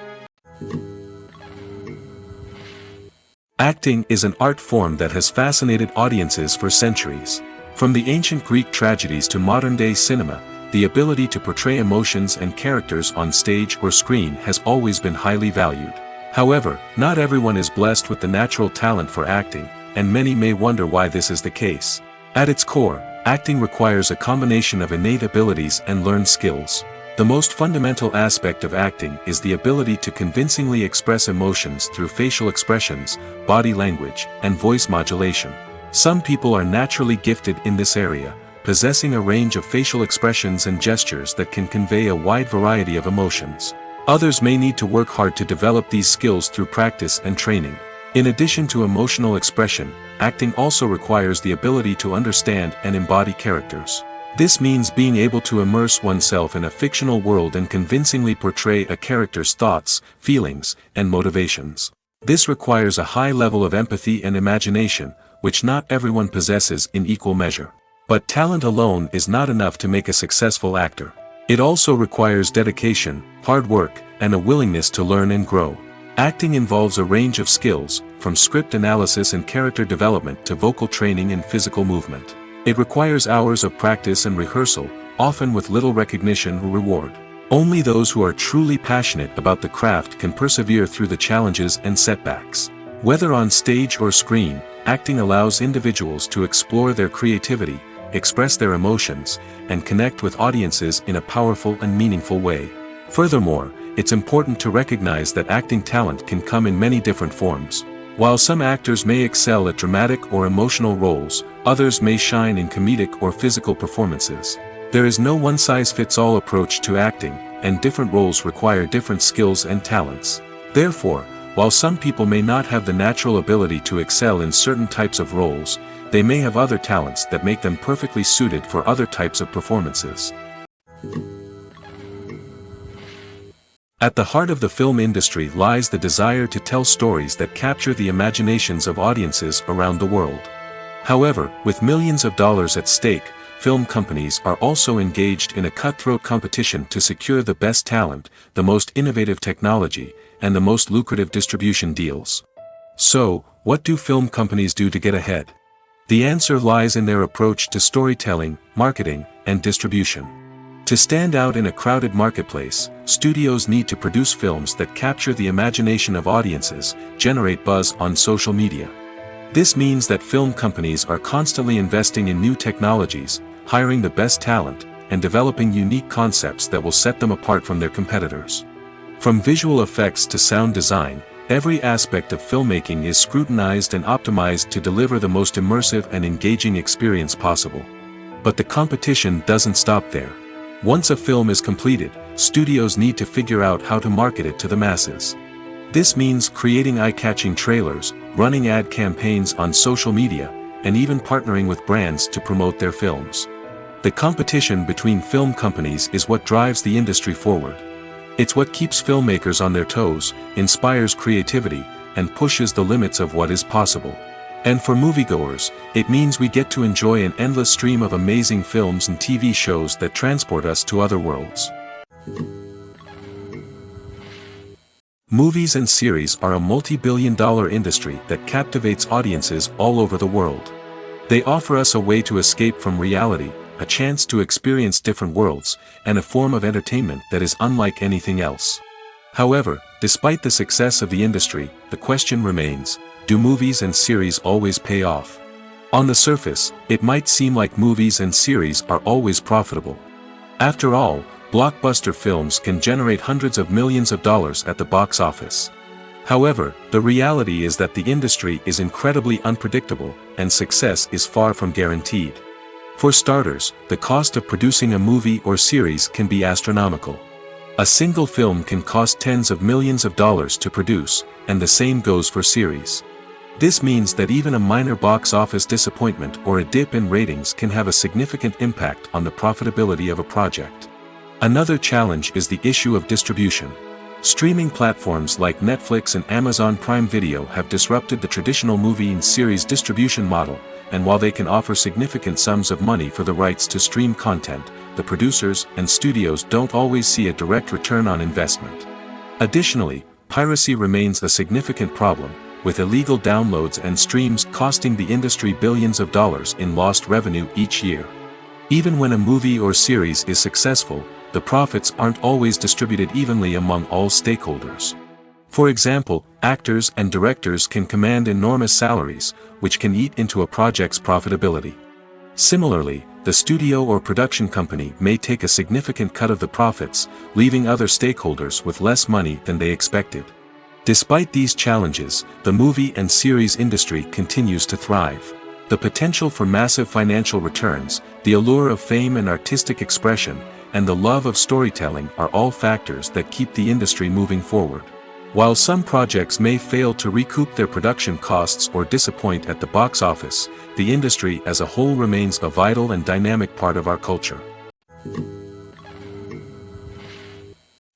Acting is an art form that has fascinated audiences for centuries. From the ancient Greek tragedies to modern-day cinema, the ability to portray emotions and characters on stage or screen has always been highly valued. However, not everyone is blessed with the natural talent for acting, and many may wonder why this is the case. At its core, acting requires a combination of innate abilities and learned skills. The most fundamental aspect of acting is the ability to convincingly express emotions through facial expressions, body language, and voice modulation. Some people are naturally gifted in this area, possessing a range of facial expressions and gestures that can convey a wide variety of emotions. Others may need to work hard to develop these skills through practice and training. In addition to emotional expression, acting also requires the ability to understand and embody characters. This means being able to immerse oneself in a fictional world and convincingly portray a character's thoughts, feelings, and motivations. This requires a high level of empathy and imagination, which not everyone possesses in equal measure. But talent alone is not enough to make a successful actor. It also requires dedication, hard work, and a willingness to learn and grow. Acting involves a range of skills, from script analysis and character development to vocal training and physical movement. It requires hours of practice and rehearsal, often with little recognition or reward. Only those who are truly passionate about the craft can persevere through the challenges and setbacks. Whether on stage or screen, acting allows individuals to explore their creativity, express their emotions, and connect with audiences in a powerful and meaningful way. Furthermore, it's important to recognize that acting talent can come in many different forms. While some actors may excel at dramatic or emotional roles, others may shine in comedic or physical performances. There is no one-size-fits-all approach to acting, and different roles require different skills and talents. Therefore, while some people may not have the natural ability to excel in certain types of roles, they may have other talents that make them perfectly suited for other types of performances. At the heart of the film industry lies the desire to tell stories that capture the imaginations of audiences around the world. However, with millions of dollars at stake, film companies are also engaged in a cutthroat competition to secure the best talent, the most innovative technology, and the most lucrative distribution deals. So, what do film companies do to get ahead? The answer lies in their approach to storytelling, marketing, and distribution. To stand out in a crowded marketplace, studios need to produce films that capture the imagination of audiences, generate buzz on social media. This means that film companies are constantly investing in new technologies, hiring the best talent, and developing unique concepts that will set them apart from their competitors. From visual effects to sound design, every aspect of filmmaking is scrutinized and optimized to deliver the most immersive and engaging experience possible. But the competition doesn't stop there. Once a film is completed, studios need to figure out how to market it to the masses. This means creating eye-catching trailers, running ad campaigns on social media, and even partnering with brands to promote their films. The competition between film companies is what drives the industry forward. It's what keeps filmmakers on their toes, inspires creativity, and pushes the limits of what is possible. And for moviegoers, it means we get to enjoy an endless stream of amazing films and TV shows that transport us to other worlds. Movies and series are a multi-billion-dollar industry that captivates audiences all over the world. They offer us a way to escape from reality, a chance to experience different worlds, and a form of entertainment that is unlike anything else. However, despite the success of the industry, the question remains: do movies and series always pay off? On the surface, it might seem like movies and series are always profitable. After all, blockbuster films can generate hundreds of millions of dollars at the box office. However, the reality is that the industry is incredibly unpredictable, and success is far from guaranteed. For starters, the cost of producing a movie or series can be astronomical. A single film can cost tens of millions of dollars to produce, and the same goes for series. This means that even a minor box office disappointment or a dip in ratings can have a significant impact on the profitability of a project. Another challenge is the issue of distribution. Streaming platforms like Netflix and Amazon Prime Video have disrupted the traditional movie and series distribution model, and while they can offer significant sums of money for the rights to stream content, the producers and studios don't always see a direct return on investment. Additionally, piracy remains a significant problem, with illegal downloads and streams costing the industry billions of dollars in lost revenue each year. Even when a movie or series is successful, the profits aren't always distributed evenly among all stakeholders. For example, actors and directors can command enormous salaries, which can eat into a project's profitability. Similarly, the studio or production company may take a significant cut of the profits, leaving other stakeholders with less money than they expected. Despite these challenges, the movie and series industry continues to thrive. The potential for massive financial returns, the allure of fame and artistic expression, and the love of storytelling are all factors that keep the industry moving forward. While some projects may fail to recoup their production costs or disappoint at the box office, the industry as a whole remains a vital and dynamic part of our culture.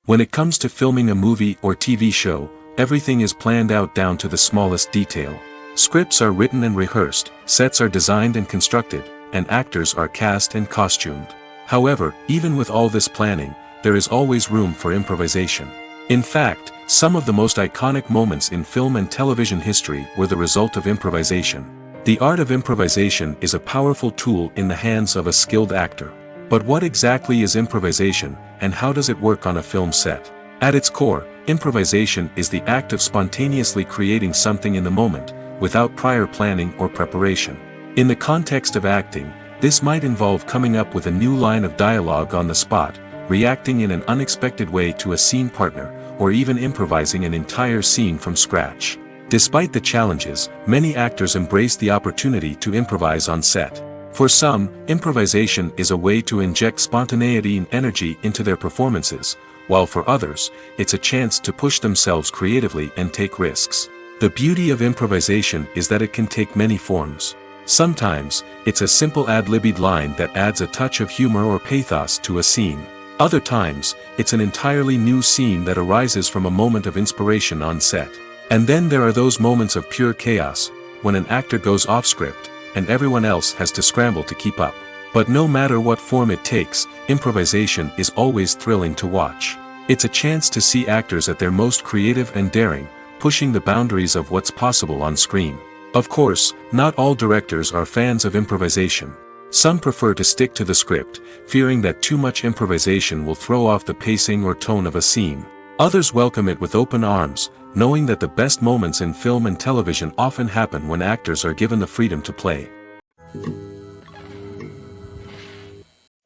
When it comes to filming a movie or TV show, everything is planned out down to the smallest detail. Scripts are written and rehearsed, sets are designed and constructed, and actors are cast and costumed. However, even with all this planning, there is always room for improvisation. In fact, some of the most iconic moments in film and television history were the result of improvisation. The art of improvisation is a powerful tool in the hands of a skilled actor. But what exactly is improvisation, and how does it work on a film set? At its core, improvisation is the act of spontaneously creating something in the moment, without prior planning or preparation. In the context of acting, this might involve coming up with a new line of dialogue on the spot, reacting in an unexpected way to a scene partner, or even improvising an entire scene from scratch. Despite the challenges, many actors embrace the opportunity to improvise on set. For some, improvisation is a way to inject spontaneity and energy into their performances, while for others, it's a chance to push themselves creatively and take risks. The beauty of improvisation is that it can take many forms. Sometimes, it's a simple ad-libbed line that adds a touch of humor or pathos to a scene. Other times, it's an entirely new scene that arises from a moment of inspiration on set. And then there are those moments of pure chaos, when an actor goes off script, and everyone else has to scramble to keep up. But no matter what form it takes, improvisation is always thrilling to watch. It's a chance to see actors at their most creative and daring, pushing the boundaries of what's possible on screen. Of course, not all directors are fans of improvisation. Some prefer to stick to the script, fearing that too much improvisation will throw off the pacing or tone of a scene. Others welcome it with open arms, knowing that the best moments in film and television often happen when actors are given the freedom to play.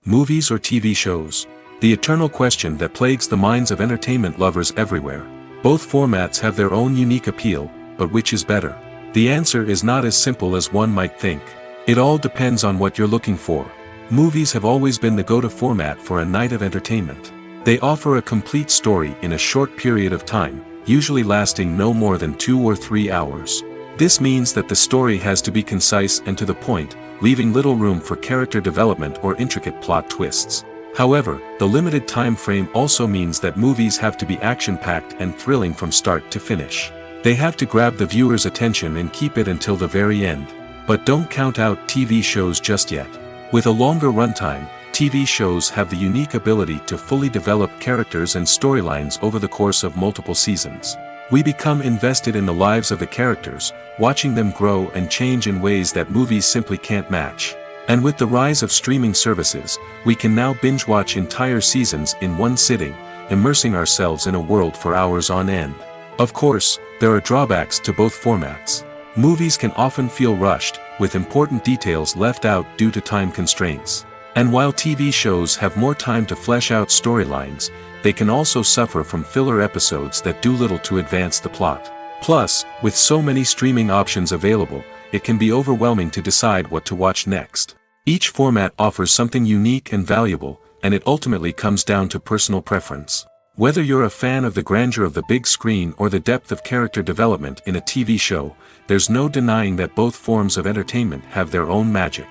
Movies or TV shows? The eternal question that plagues the minds of entertainment lovers everywhere. Both formats have their own unique appeal, but which is better? The answer is not as simple as one might think. It all depends on what you're looking for. Movies have always been the go-to format for a night of entertainment. They offer a complete story in a short period of time, usually lasting no more than 2 or 3 hours. This means that the story has to be concise and to the point, leaving little room for character development or intricate plot twists. However, the limited time frame also means that movies have to be action-packed and thrilling from start to finish. They have to grab the viewer's attention and keep it until the very end. But don't count out TV shows just yet. With a longer runtime, TV shows have the unique ability to fully develop characters and storylines over the course of multiple seasons. We become invested in the lives of the characters, watching them grow and change in ways that movies simply can't match. And with the rise of streaming services, we can now binge-watch entire seasons in one sitting, immersing ourselves in a world for hours on end. Of course, there are drawbacks to both formats. Movies can often feel rushed, with important details left out due to time constraints. And while TV shows have more time to flesh out storylines, they can also suffer from filler episodes that do little to advance the plot. Plus, with so many streaming options available, it can be overwhelming to decide what to watch next. Each format offers something unique and valuable, and it ultimately comes down to personal preference. Whether you're a fan of the grandeur of the big screen or the depth of character development in a TV show, there's no denying that both forms of entertainment have their own magic.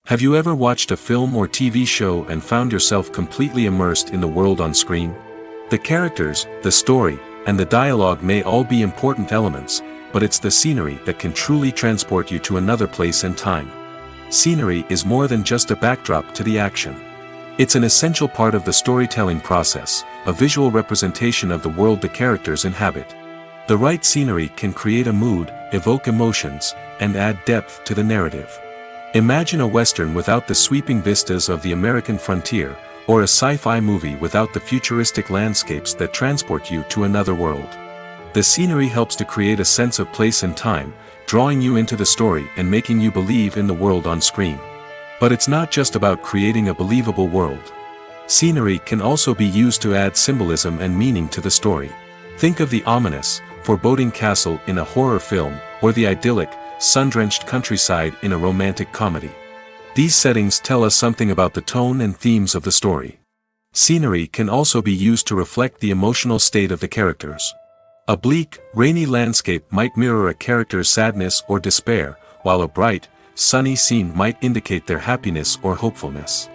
Have you ever watched a film or TV show and found yourself completely immersed in the world on screen? The characters, the story, and the dialogue may all be important elements, but it's the scenery that can truly transport you to another place and time. Scenery is more than just a backdrop to the action. It's an essential part of the storytelling process, a visual representation of the world the characters inhabit. The right scenery can create a mood, evoke emotions, and add depth to the narrative. Imagine a Western without the sweeping vistas of the American frontier, or a sci-fi movie without the futuristic landscapes that transport you to another world. The scenery helps to create a sense of place and time, drawing you into the story and making you believe in the world on screen. But it's not just about creating a believable world. Scenery can also be used to add symbolism and meaning to the story. Think of the ominous, foreboding castle in a horror film, or the idyllic, sun-drenched countryside in a romantic comedy. These settings tell us something about the tone and themes of the story. Scenery can also be used to reflect the emotional state of the characters. A bleak, rainy landscape might mirror a character's sadness or despair, while a bright, sunny scene might indicate their happiness or hopefulness.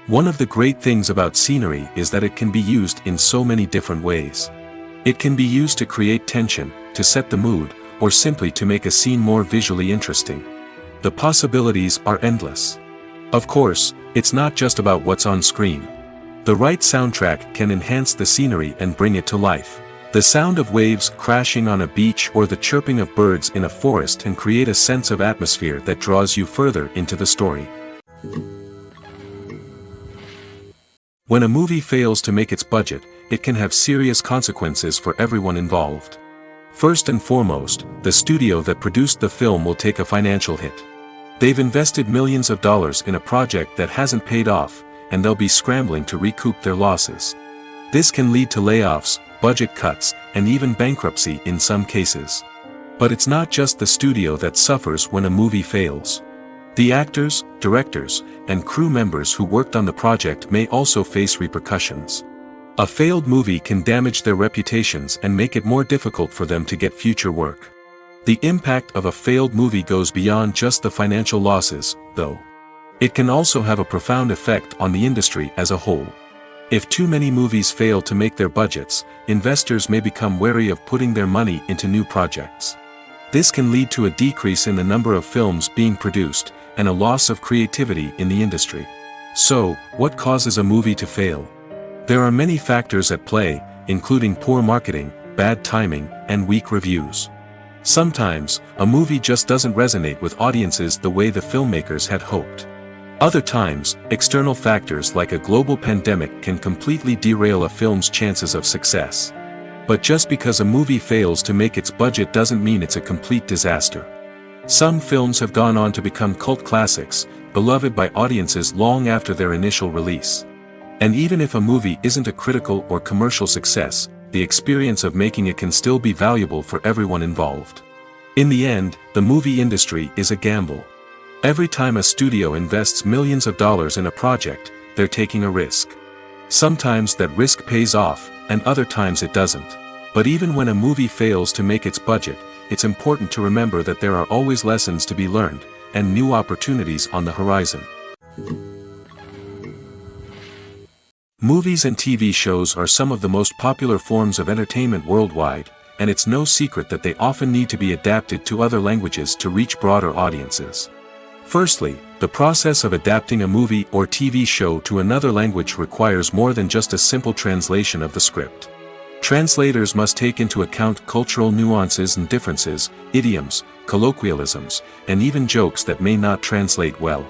One of the great things about scenery is that it can be used in so many different ways. It can be used to create tension, to set the mood, or simply to make a scene more visually interesting. The possibilities are endless. Of course, it's not just about what's on screen. The right soundtrack can enhance the scenery and bring it to life. The sound of waves crashing on a beach or the chirping of birds in a forest can create a sense of atmosphere that draws you further into the story. When a movie fails to make its budget, it can have serious consequences for everyone involved. First and foremost, the studio that produced the film will take a financial hit. They've invested millions of dollars in a project that hasn't paid off, and they'll be scrambling to recoup their losses. This can lead to layoffs, budget cuts, and even bankruptcy in some cases. But it's not just the studio that suffers when a movie fails. The actors, directors, and crew members who worked on the project may also face repercussions. A failed movie can damage their reputations and make it more difficult for them to get future work. The impact of a failed movie goes beyond just the financial losses, though. It can also have a profound effect on the industry as a whole. If too many movies fail to make their budgets, investors may become wary of putting their money into new projects. This can lead to a decrease in the number of films being produced, and a loss of creativity in the industry. So, what causes a movie to fail? There are many factors at play, including poor marketing, bad timing, and weak reviews. Sometimes, a movie just doesn't resonate with audiences the way the filmmakers had hoped. Other times, external factors like a global pandemic can completely derail a film's chances of success. But just because a movie fails to make its budget doesn't mean it's a complete disaster. Some films have gone on to become cult classics, beloved by audiences long after their initial release. And even if a movie isn't a critical or commercial success, the experience of making it can still be valuable for everyone involved. In the end, the movie industry is a gamble. Every time a studio invests millions of dollars in a project, they're taking a risk. Sometimes that risk pays off, and other times it doesn't. But even when a movie fails to make its budget, it's important to remember that there are always lessons to be learned, and new opportunities on the horizon. Movies and TV shows are some of the most popular forms of entertainment worldwide, and it's no secret that they often need to be adapted to other languages to reach broader audiences. Firstly, the process of adapting a movie or TV show to another language requires more than just a simple translation of the script. Translators must take into account cultural nuances and differences, idioms, colloquialisms, and even jokes that may not translate well.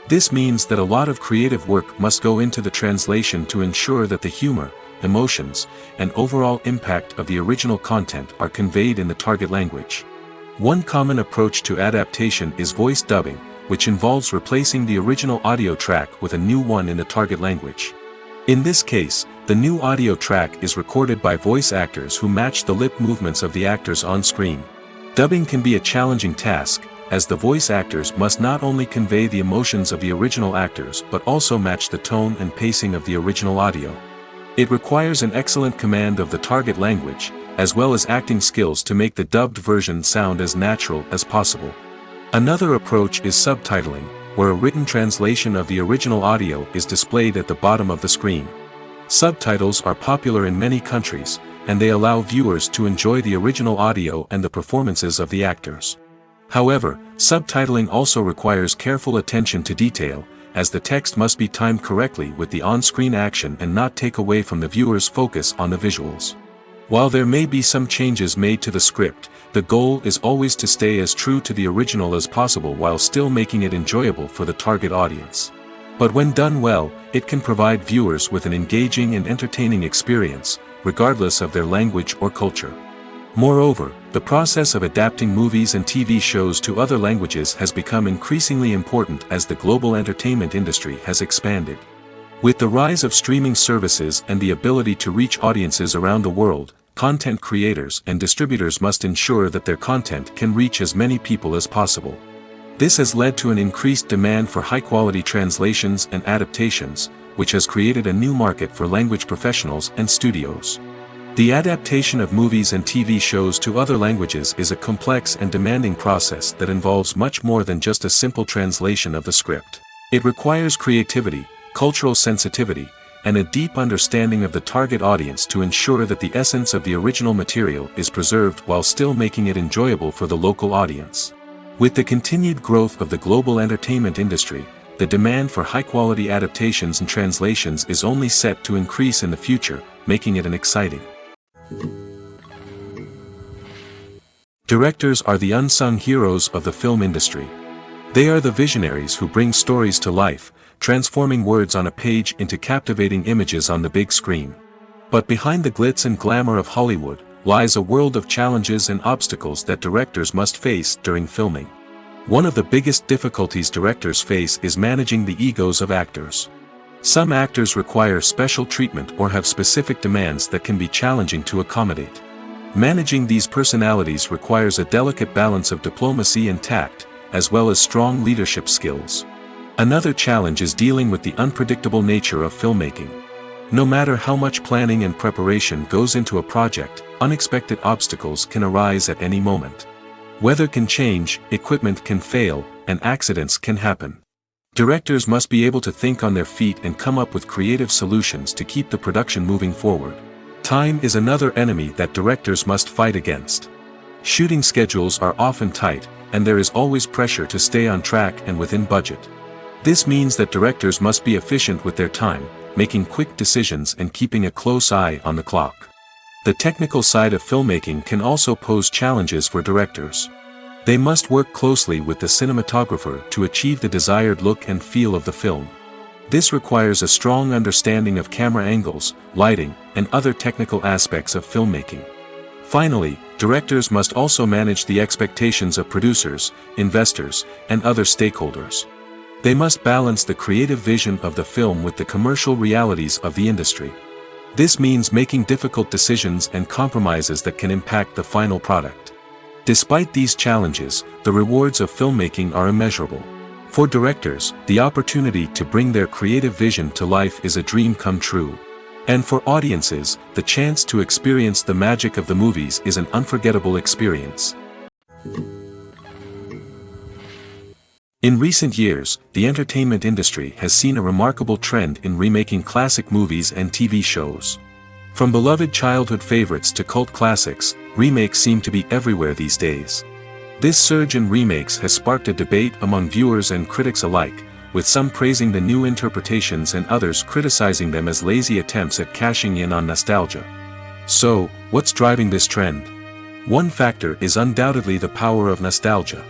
This means that a lot of creative work must go into the translation to ensure that the humor, emotions, and overall impact of the original content are conveyed in the target language. One common approach to adaptation is voice dubbing, which involves replacing the original audio track with a new one in the target language. In this case, the new audio track is recorded by voice actors who match the lip movements of the actors on screen. Dubbing can be a challenging task, as the voice actors must not only convey the emotions of the original actors but also match the tone and pacing of the original audio. It requires an excellent command of the target language, as well as acting skills to make the dubbed version sound as natural as possible. Another approach is subtitling, where a written translation of the original audio is displayed at the bottom of the screen. Subtitles are popular in many countries, and they allow viewers to enjoy the original audio and the performances of the actors. However, subtitling also requires careful attention to detail, as the text must be timed correctly with the on-screen action and not take away from the viewer's focus on the visuals. While there may be some changes made to the script, the goal is always to stay as true to the original as possible while still making it enjoyable for the target audience. But when done well, it can provide viewers with an engaging and entertaining experience, regardless of their language or culture. Moreover, the process of adapting movies and TV shows to other languages has become increasingly important as the global entertainment industry has expanded. With the rise of streaming services and the ability to reach audiences around the world, content creators and distributors must ensure that their content can reach as many people as possible. This has led to an increased demand for high-quality translations and adaptations, which has created a new market for language professionals and studios. The adaptation of movies and TV shows to other languages is a complex and demanding process that involves much more than just a simple translation of the script. It requires creativity, cultural sensitivity, and a deep understanding of the target audience to ensure that the essence of the original material is preserved while still making it enjoyable for the local audience. With the continued growth of the global entertainment industry, the demand for high-quality adaptations and translations is only set to increase in the future, making it an exciting. Directors are the unsung heroes of the film industry. They are the visionaries who bring stories to life, transforming words on a page into captivating images on the big screen. But behind the glitz and glamour of Hollywood, lies a world of challenges and obstacles that directors must face during filming. One of the biggest difficulties directors face is managing the egos of actors. Some actors require special treatment or have specific demands that can be challenging to accommodate. Managing these personalities requires a delicate balance of diplomacy and tact, as well as strong leadership skills. Another challenge is dealing with the unpredictable nature of filmmaking. No matter how much planning and preparation goes into a project, unexpected obstacles can arise at any moment. Weather can change, equipment can fail, and accidents can happen. Directors must be able to think on their feet and come up with creative solutions to keep the production moving forward. Time is another enemy that directors must fight against. Shooting schedules are often tight, and there is always pressure to stay on track and within budget. This means that directors must be efficient with their time, making quick decisions and keeping a close eye on the clock. The technical side of filmmaking can also pose challenges for directors. They must work closely with the cinematographer to achieve the desired look and feel of the film. This requires a strong understanding of camera angles, lighting, and other technical aspects of filmmaking. Finally, directors must also manage the expectations of producers, investors, and other stakeholders. They must balance the creative vision of the film with the commercial realities of the industry. This means making difficult decisions and compromises that can impact the final product. Despite these challenges, the rewards of filmmaking are immeasurable. For directors, the opportunity to bring their creative vision to life is a dream come true. And for audiences, the chance to experience the magic of the movies is an unforgettable experience. In recent years, the entertainment industry has seen a remarkable trend in remaking classic movies and TV shows. From beloved childhood favorites to cult classics, remakes seem to be everywhere these days. This surge in remakes has sparked a debate among viewers and critics alike, with some praising the new interpretations and others criticizing them as lazy attempts at cashing in on nostalgia. So, what's driving this trend? One factor is undoubtedly the power of nostalgia.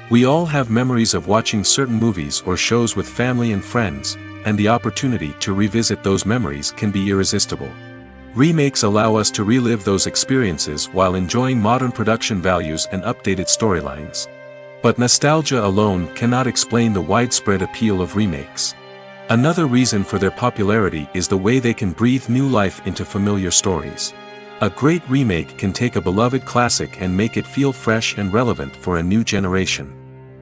We all have memories of watching certain movies or shows with family and friends, and the opportunity to revisit those memories can be irresistible. Remakes allow us to relive those experiences while enjoying modern production values and updated storylines. But nostalgia alone cannot explain the widespread appeal of remakes. Another reason for their popularity is the way they can breathe new life into familiar stories. A great remake can take a beloved classic and make it feel fresh and relevant for a new generation.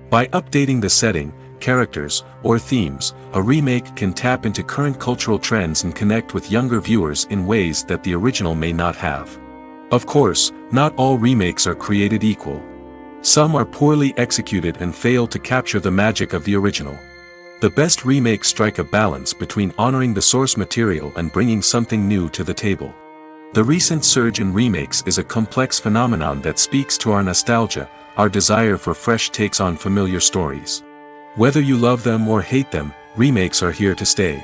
By updating the setting, characters, or themes, a remake can tap into current cultural trends and connect with younger viewers in ways that the original may not have. Of course, not all remakes are created equal. Some are poorly executed and fail to capture the magic of the original. The best remakes strike a balance between honoring the source material and bringing something new to the table. The recent surge in remakes is a complex phenomenon that speaks to our nostalgia, our desire for fresh takes on familiar stories. Whether you love them or hate them, remakes are here to stay.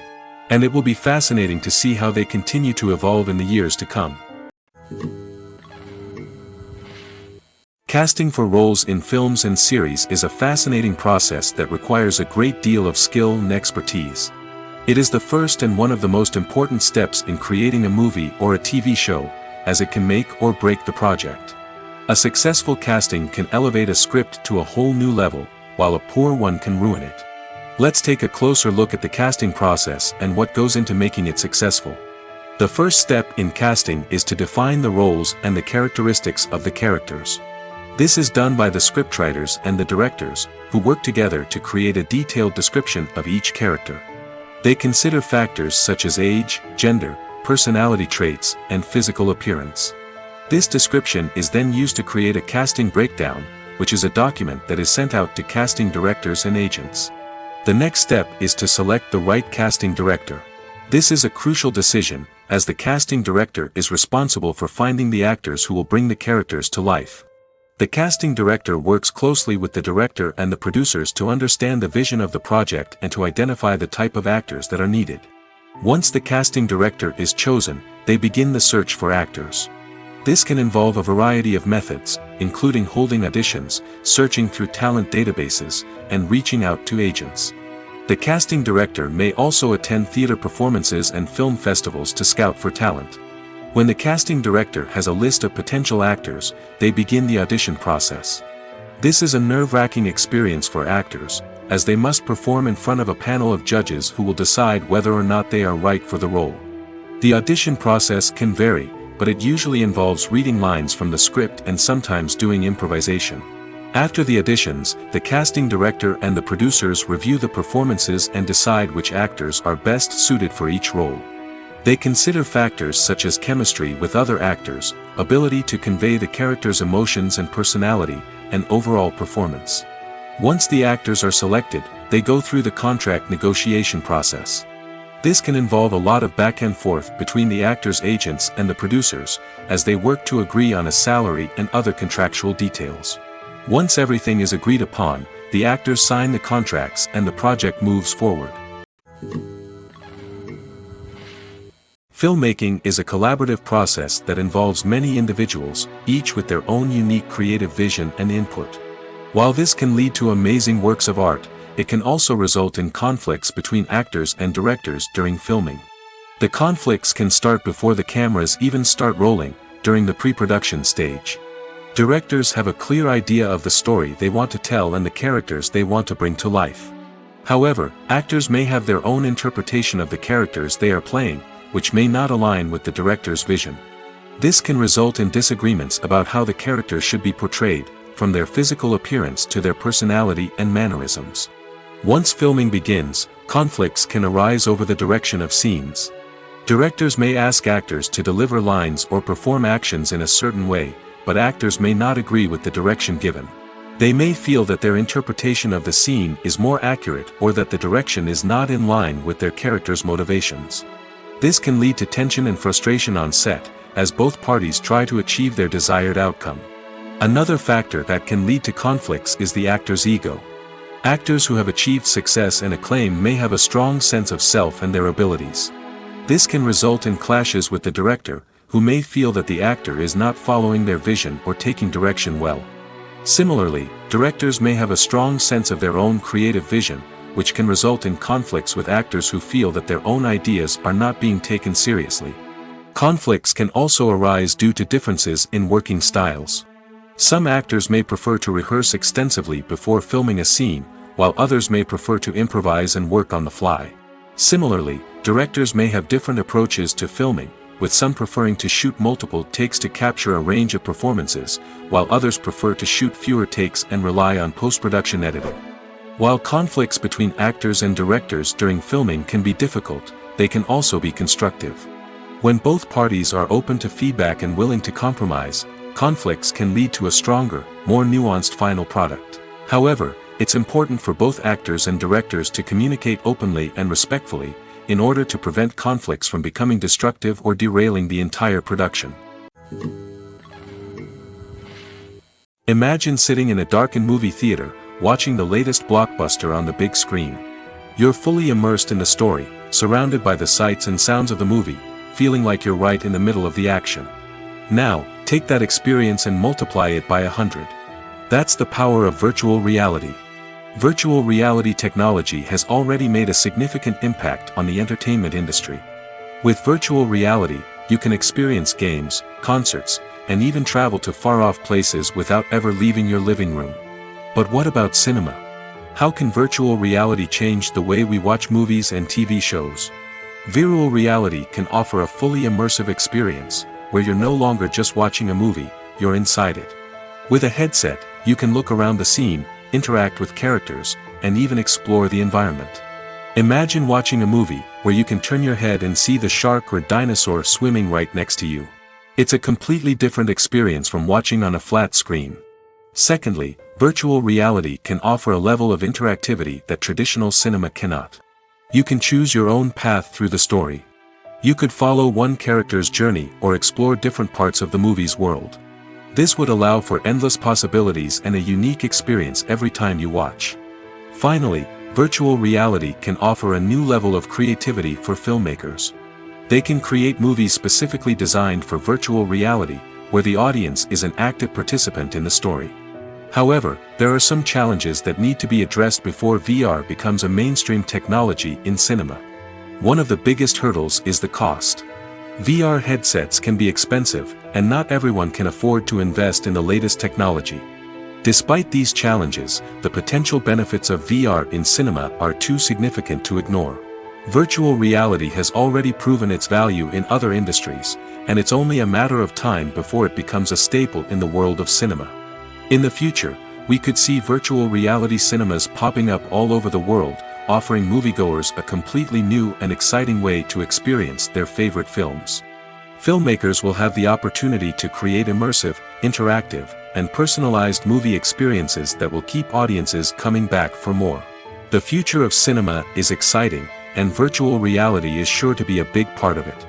And it will be fascinating to see how they continue to evolve in the years to come. Casting for roles in films and series is a fascinating process that requires a great deal of skill and expertise. It is the first and one of the most important steps in creating a movie or a TV show, as it can make or break the project. A successful casting can elevate a script to a whole new level, while a poor one can ruin it. Let's take a closer look at the casting process and what goes into making it successful. The first step in casting is to define the roles and the characteristics of the characters. This is done by the scriptwriters and the directors, who work together to create a detailed description of each character. They consider factors such as age, gender, personality traits, and physical appearance. This description is then used to create a casting breakdown, which is a document that is sent out to casting directors and agents. The next step is to select the right casting director. This is a crucial decision, as the casting director is responsible for finding the actors who will bring the characters to life. The casting director works closely with the director and the producers to understand the vision of the project and to identify the type of actors that are needed. Once the casting director is chosen, they begin the search for actors. This can involve a variety of methods, including holding auditions, searching through talent databases, and reaching out to agents. The casting director may also attend theater performances and film festivals to scout for talent. When the casting director has a list of potential actors, they begin the audition process. This is a nerve-wracking experience for actors, as they must perform in front of a panel of judges who will decide whether or not they are right for the role. The audition process can vary, but it usually involves reading lines from the script and sometimes doing improvisation. After the auditions, the casting director and the producers review the performances and decide which actors are best suited for each role. They consider factors such as chemistry with other actors, ability to convey the character's emotions and personality, and overall performance. Once the actors are selected, they go through the contract negotiation process. This can involve a lot of back and forth between the actors' agents and the producers, as they work to agree on a salary and other contractual details. Once everything is agreed upon, the actors sign the contracts and the project moves forward. Filmmaking is a collaborative process that involves many individuals, each with their own unique creative vision and input. While this can lead to amazing works of art, it can also result in conflicts between actors and directors during filming. The conflicts can start before the cameras even start rolling, during the pre-production stage. Directors have a clear idea of the story they want to tell and the characters they want to bring to life. However, actors may have their own interpretation of the characters they are playing, which may not align with the director's vision. This can result in disagreements about how the characters should be portrayed, from their physical appearance to their personality and mannerisms. Once filming begins, conflicts can arise over the direction of scenes. Directors may ask actors to deliver lines or perform actions in a certain way, but actors may not agree with the direction given. They may feel that their interpretation of the scene is more accurate or that the direction is not in line with their character's motivations. This can lead to tension and frustration on set, as both parties try to achieve their desired outcome. Another factor that can lead to conflicts is the actor's ego. Actors who have achieved success and acclaim may have a strong sense of self and their abilities. This can result in clashes with the director, who may feel that the actor is not following their vision or taking direction well. Similarly, directors may have a strong sense of their own creative vision, which can result in conflicts with actors who feel that their own ideas are not being taken seriously. Conflicts can also arise due to differences in working styles. Some actors may prefer to rehearse extensively before filming a scene, while others may prefer to improvise and work on the fly. Similarly, directors may have different approaches to filming, with some preferring to shoot multiple takes to capture a range of performances, while others prefer to shoot fewer takes and rely on post-production editing. While conflicts between actors and directors during filming can be difficult, they can also be constructive. When both parties are open to feedback and willing to compromise, conflicts can lead to a stronger, more nuanced final product. However, it's important for both actors and directors to communicate openly and respectfully, in order to prevent conflicts from becoming destructive or derailing the entire production. Imagine sitting in a darkened movie theater, watching the latest blockbuster on the big screen. You're fully immersed in the story, surrounded by the sights and sounds of the movie, feeling like you're right in the middle of the action. Now, take that experience and multiply it by 100. That's the power of virtual reality. Virtual reality technology has already made a significant impact on the entertainment industry. With virtual reality, you can experience games, concerts, and even travel to far-off places without ever leaving your living room. But what about cinema? How can virtual reality change the way we watch movies and TV shows? Virtual reality can offer a fully immersive experience, where you're no longer just watching a movie, you're inside it. With a headset, you can look around the scene, interact with characters, and even explore the environment. Imagine watching a movie where you can turn your head and see the shark or dinosaur swimming right next to you. It's a completely different experience from watching on a flat screen. Secondly, virtual reality can offer a level of interactivity that traditional cinema cannot. You can choose your own path through the story. You could follow one character's journey or explore different parts of the movie's world. This would allow for endless possibilities and a unique experience every time you watch. Finally, virtual reality can offer a new level of creativity for filmmakers. They can create movies specifically designed for virtual reality, where the audience is an active participant in the story. However, there are some challenges that need to be addressed before VR becomes a mainstream technology in cinema. One of the biggest hurdles is the cost. VR headsets can be expensive, and not everyone can afford to invest in the latest technology. Despite these challenges, the potential benefits of VR in cinema are too significant to ignore. Virtual reality has already proven its value in other industries, and it's only a matter of time before it becomes a staple in the world of cinema. In the future, we could see virtual reality cinemas popping up all over the world, offering moviegoers a completely new and exciting way to experience their favorite films. Filmmakers will have the opportunity to create immersive, interactive, and personalized movie experiences that will keep audiences coming back for more. The future of cinema is exciting, and virtual reality is sure to be a big part of it.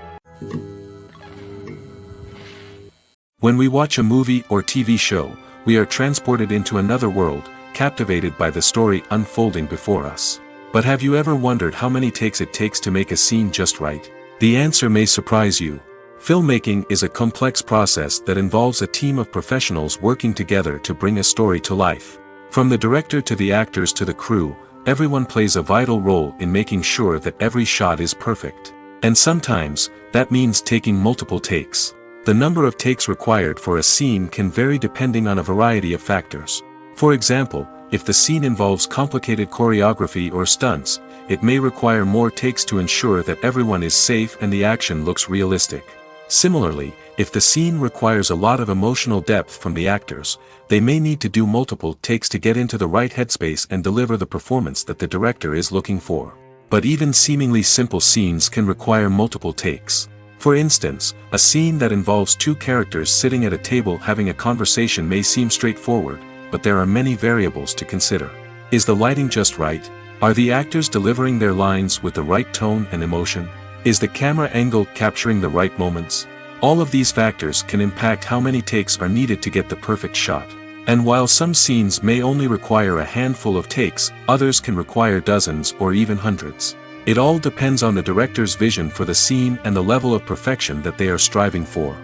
When we watch a movie or TV show, we are transported into another world, captivated by the story unfolding before us. But have you ever wondered how many takes it takes to make a scene just right? The answer may surprise you. Filmmaking is a complex process that involves a team of professionals working together to bring a story to life. From the director to the actors to the crew, everyone plays a vital role in making sure that every shot is perfect. And sometimes, that means taking multiple takes. The number of takes required for a scene can vary depending on a variety of factors. For example, if the scene involves complicated choreography or stunts, it may require more takes to ensure that everyone is safe and the action looks realistic. Similarly, if the scene requires a lot of emotional depth from the actors, they may need to do multiple takes to get into the right headspace and deliver the performance that the director is looking for. But even seemingly simple scenes can require multiple takes. For instance, a scene that involves two characters sitting at a table having a conversation may seem straightforward, but there are many variables to consider. Is the lighting just right? Are the actors delivering their lines with the right tone and emotion? Is the camera angle capturing the right moments? All of these factors can impact how many takes are needed to get the perfect shot. And while some scenes may only require a handful of takes, others can require dozens or even hundreds. It all depends on the director's vision for the scene and the level of perfection that they are striving for.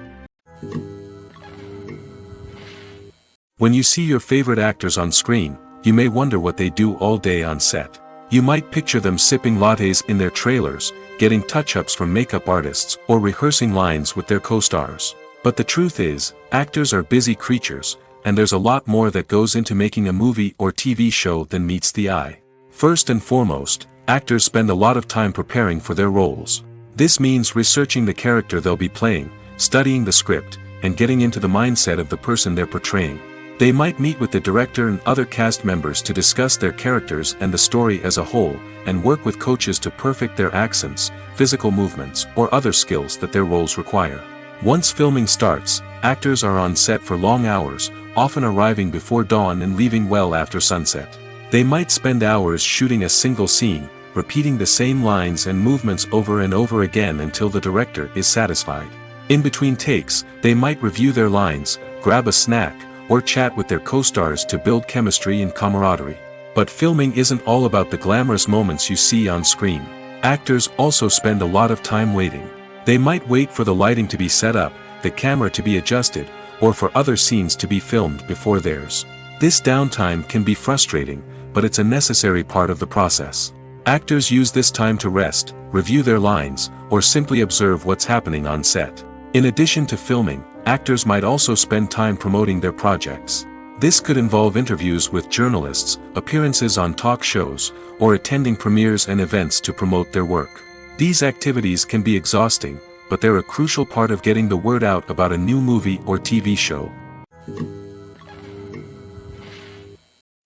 When you see your favorite actors on screen, you may wonder what they do all day on set. You might picture them sipping lattes in their trailers, getting touch-ups from makeup artists, or rehearsing lines with their co-stars. But the truth is, actors are busy creatures, and there's a lot more that goes into making a movie or TV show than meets the eye. First and foremost, actors spend a lot of time preparing for their roles. This means researching the character they'll be playing, studying the script, and getting into the mindset of the person they're portraying. They might meet with the director and other cast members to discuss their characters and the story as a whole, and work with coaches to perfect their accents, physical movements, or other skills that their roles require. Once filming starts, actors are on set for long hours, often arriving before dawn and leaving well after sunset. They might spend hours shooting a single scene, repeating the same lines and movements over and over again until the director is satisfied. In between takes, they might review their lines, grab a snack, or chat with their co-stars to build chemistry and camaraderie. But filming isn't all about the glamorous moments you see on screen. Actors also spend a lot of time waiting. They might wait for the lighting to be set up, the camera to be adjusted, or for other scenes to be filmed before theirs. This downtime can be frustrating, but it's a necessary part of the process. Actors use this time to rest, review their lines, or simply observe what's happening on set. In addition to filming, actors might also spend time promoting their projects. This could involve interviews with journalists, appearances on talk shows, or attending premieres and events to promote their work. These activities can be exhausting, but they're a crucial part of getting the word out about a new movie or TV show.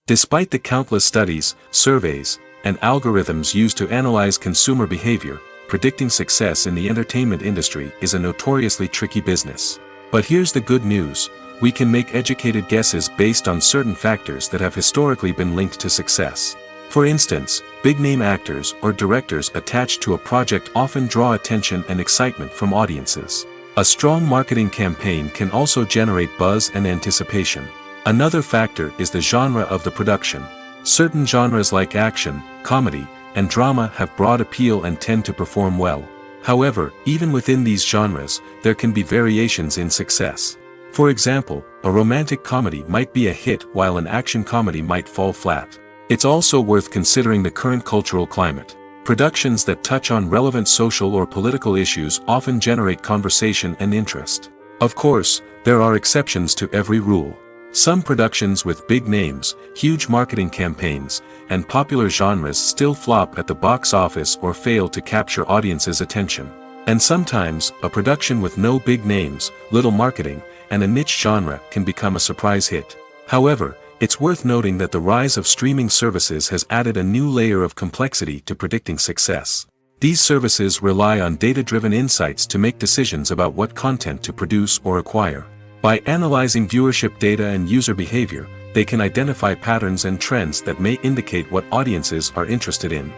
Despite the countless studies, surveys, and algorithms used to analyze consumer behavior, predicting success in the entertainment industry is a notoriously tricky business. But here's the good news: we can make educated guesses based on certain factors that have historically been linked to success. For instance, big-name actors or directors attached to a project often draw attention and excitement from audiences. A strong marketing campaign can also generate buzz and anticipation. Another factor is the genre of the production. Certain genres like action, comedy, and drama have broad appeal and tend to perform well. However, even within these genres, there can be variations in success. For example, a romantic comedy might be a hit while an action comedy might fall flat. It's also worth considering the current cultural climate. Productions that touch on relevant social or political issues often generate conversation and interest. Of course, there are exceptions to every rule. Some productions with big names, huge marketing campaigns, and popular genres still flop at the box office or fail to capture audiences' attention. And sometimes, a production with no big names, little marketing, and a niche genre can become a surprise hit. However, it's worth noting that the rise of streaming services has added a new layer of complexity to predicting success. These services rely on data-driven insights to make decisions about what content to produce or acquire. By analyzing viewership data and user behavior, they can identify patterns and trends that may indicate what audiences are interested in.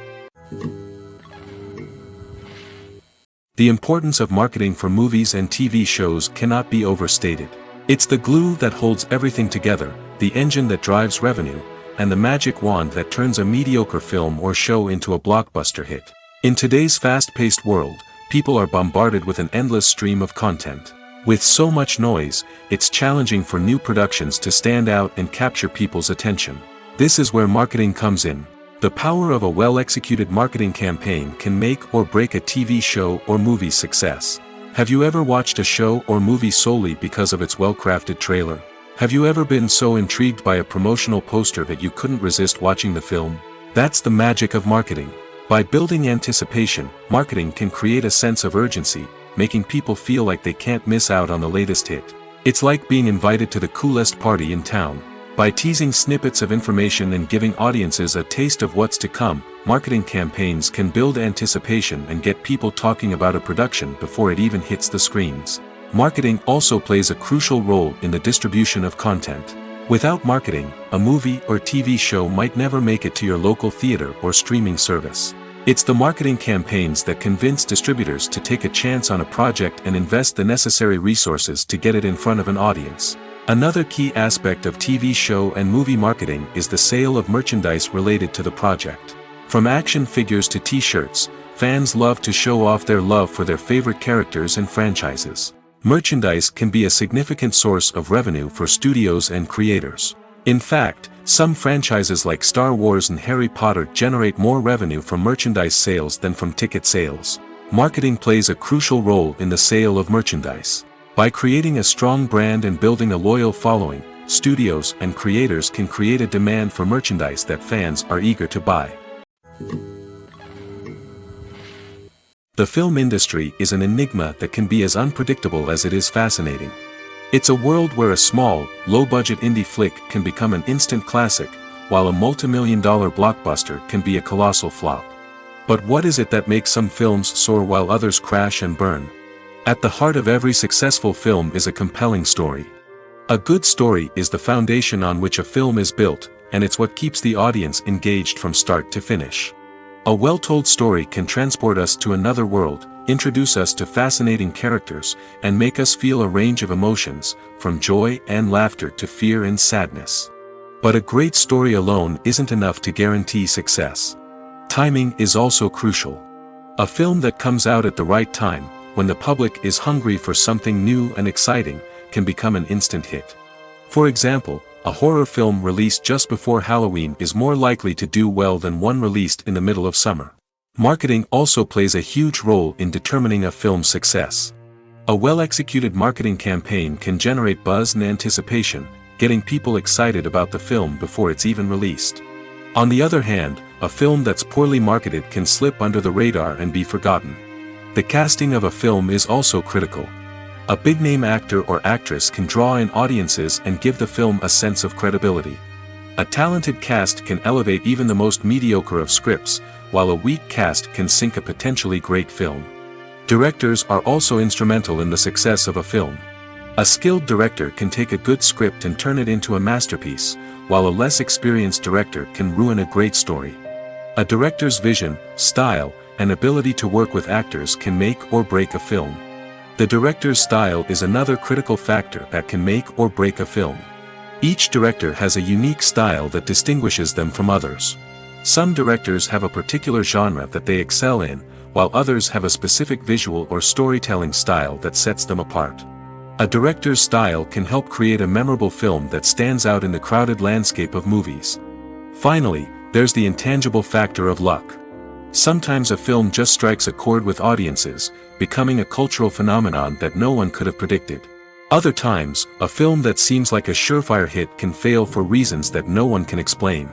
The importance of marketing for movies and TV shows cannot be overstated. It's the glue that holds everything together, the engine that drives revenue, and the magic wand that turns a mediocre film or show into a blockbuster hit. In today's fast-paced world, people are bombarded with an endless stream of content. With so much noise, it's challenging for new productions to stand out and capture people's attention. This is where marketing comes in. The power of a well-executed marketing campaign can make or break a TV show or movie's success. Have you ever watched a show or movie solely because of its well-crafted trailer? Have you ever been so intrigued by a promotional poster that you couldn't resist watching the film? That's the magic of marketing. By building anticipation, marketing can create a sense of urgency, making people feel like they can't miss out on the latest hit. It's like being invited to the coolest party in town. By teasing snippets of information and giving audiences a taste of what's to come, marketing campaigns can build anticipation and get people talking about a production before it even hits the screens. Marketing also plays a crucial role in the distribution of content. Without marketing, a movie or TV show might never make it to your local theater or streaming service. It's the marketing campaigns that convince distributors to take a chance on a project and invest the necessary resources to get it in front of an audience. Another key aspect of TV show and movie marketing is the sale of merchandise related to the project. From action figures to t-shirts, fans love to show off their love for their favorite characters and franchises. Merchandise can be a significant source of revenue for studios and creators. In fact, some franchises like Star Wars and Harry Potter generate more revenue from merchandise sales than from ticket sales. Marketing plays a crucial role in the sale of merchandise. By creating a strong brand and building a loyal following, studios and creators can create a demand for merchandise that fans are eager to buy. The film industry is an enigma that can be as unpredictable as it is fascinating. It's a world where a small, low-budget indie flick can become an instant classic, while a multi-million-dollar blockbuster can be a colossal flop. But what is it that makes some films soar while others crash and burn? At the heart of every successful film is a compelling story. A good story is the foundation on which a film is built, and it's what keeps the audience engaged from start to finish. A well-told story can transport us to another world, introduce us to fascinating characters, and make us feel a range of emotions, from joy and laughter to fear and sadness. But a great story alone isn't enough to guarantee success. Timing is also crucial. A film that comes out at the right time, when the public is hungry for something new and exciting, can become an instant hit. For example, a horror film released just before Halloween is more likely to do well than one released in the middle of summer. Marketing also plays a huge role in determining a film's success. A well-executed marketing campaign can generate buzz and anticipation, getting people excited about the film before it's even released. On the other hand, a film that's poorly marketed can slip under the radar and be forgotten. The casting of a film is also critical. A big-name actor or actress can draw in audiences and give the film a sense of credibility. A talented cast can elevate even the most mediocre of scripts, while a weak cast can sink a potentially great film. Directors are also instrumental in the success of a film. A skilled director can take a good script and turn it into a masterpiece, while a less experienced director can ruin a great story. A director's vision, style, and ability to work with actors can make or break a film. The director's style is another critical factor that can make or break a film. Each director has a unique style that distinguishes them from others. Some directors have a particular genre that they excel in, while others have a specific visual or storytelling style that sets them apart. A director's style can help create a memorable film that stands out in the crowded landscape of movies. Finally, there's the intangible factor of luck. Sometimes a film just strikes a chord with audiences, becoming a cultural phenomenon that no one could have predicted. Other times, a film that seems like a surefire hit can fail for reasons that no one can explain.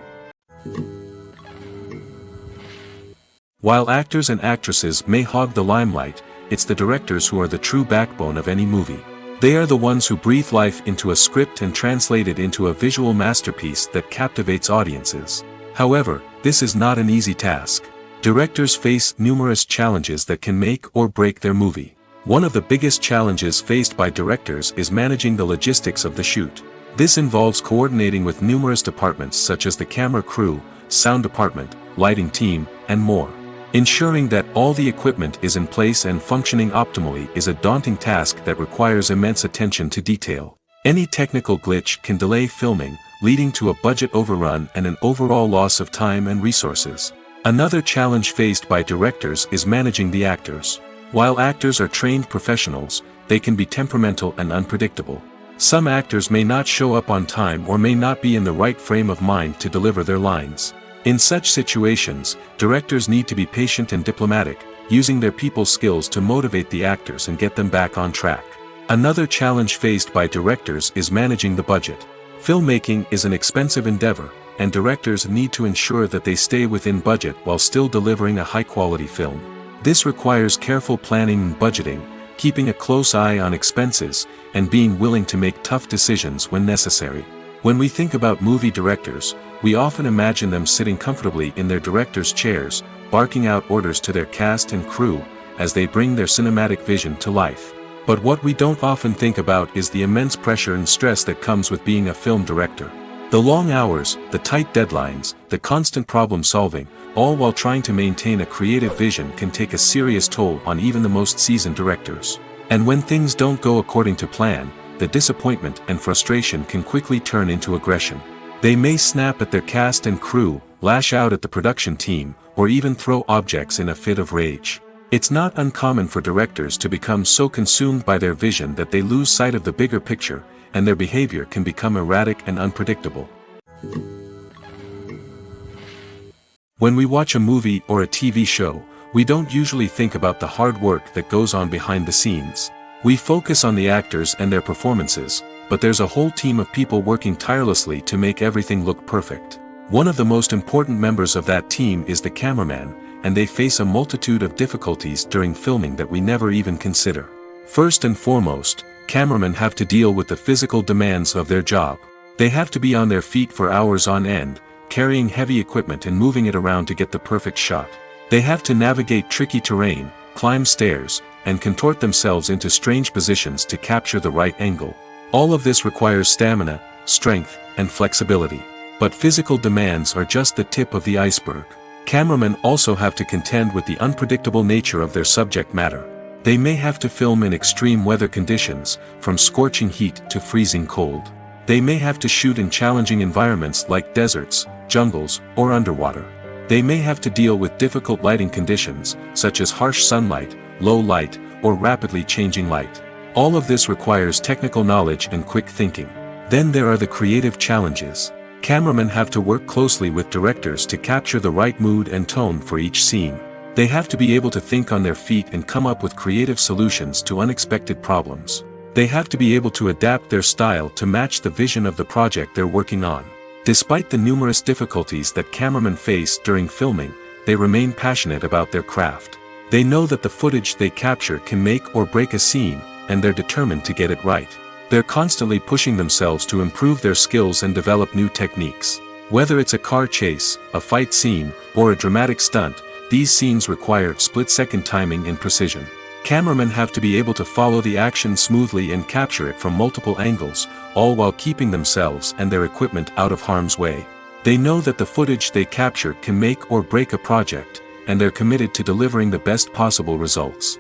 While actors and actresses may hog the limelight, it's the directors who are the true backbone of any movie. They are the ones who breathe life into a script and translate it into a visual masterpiece that captivates audiences. However, this is not an easy task. Directors face numerous challenges that can make or break their movie. One of the biggest challenges faced by directors is managing the logistics of the shoot. This involves coordinating with numerous departments such as the camera crew, sound department, lighting team, and more. Ensuring that all the equipment is in place and functioning optimally is a daunting task that requires immense attention to detail. Any technical glitch can delay filming, leading to a budget overrun and an overall loss of time and resources. Another challenge faced by directors is managing the actors. While actors are trained professionals, they can be temperamental and unpredictable. Some actors may not show up on time or may not be in the right frame of mind to deliver their lines. In such situations, directors need to be patient and diplomatic, using their people skills to motivate the actors and get them back on track. Another challenge faced by directors is managing the budget. Filmmaking is an expensive endeavor, and directors need to ensure that they stay within budget while still delivering a high-quality film. This requires careful planning and budgeting, keeping a close eye on expenses, and being willing to make tough decisions when necessary. When we think about movie directors, we often imagine them sitting comfortably in their director's chairs, barking out orders to their cast and crew, as they bring their cinematic vision to life. But what we don't often think about is the immense pressure and stress that comes with being a film director. The long hours, the tight deadlines, the constant problem solving, all while trying to maintain a creative vision can take a serious toll on even the most seasoned directors. And when things don't go according to plan, the disappointment and frustration can quickly turn into aggression. They may snap at their cast and crew, lash out at the production team, or even throw objects in a fit of rage. It's not uncommon for directors to become so consumed by their vision that they lose sight of the bigger picture, and their behavior can become erratic and unpredictable. When we watch a movie or a TV show, we don't usually think about the hard work that goes on behind the scenes. We focus on the actors and their performances, but there's a whole team of people working tirelessly to make everything look perfect. One of the most important members of that team is the cameraman, and they face a multitude of difficulties during filming that we never even consider. First and foremost, cameramen have to deal with the physical demands of their job. They have to be on their feet for hours on end, carrying heavy equipment and moving it around to get the perfect shot. They have to navigate tricky terrain, climb stairs, and contort themselves into strange positions to capture the right angle. All of this requires stamina, strength, and flexibility. But physical demands are just the tip of the iceberg. Cameramen also have to contend with the unpredictable nature of their subject matter. They may have to film in extreme weather conditions, from scorching heat to freezing cold. They may have to shoot in challenging environments like deserts, jungles, or underwater. They may have to deal with difficult lighting conditions, such as harsh sunlight, low light, or rapidly changing light. All of this requires technical knowledge and quick thinking. Then there are the creative challenges. Cameramen have to work closely with directors to capture the right mood and tone for each scene. They have to be able to think on their feet and come up with creative solutions to unexpected problems. They have to be able to adapt their style to match the vision of the project they're working on. Despite the numerous difficulties that cameramen face during filming, they remain passionate about their craft. They know that the footage they capture can make or break a scene, and they're determined to get it right. They're constantly pushing themselves to improve their skills and develop new techniques. Whether it's a car chase, a fight scene, or a dramatic stunt, these scenes require split-second timing and precision. Cameramen have to be able to follow the action smoothly and capture it from multiple angles, all while keeping themselves and their equipment out of harm's way. They know that the footage they capture can make or break a project, and they're committed to delivering the best possible results.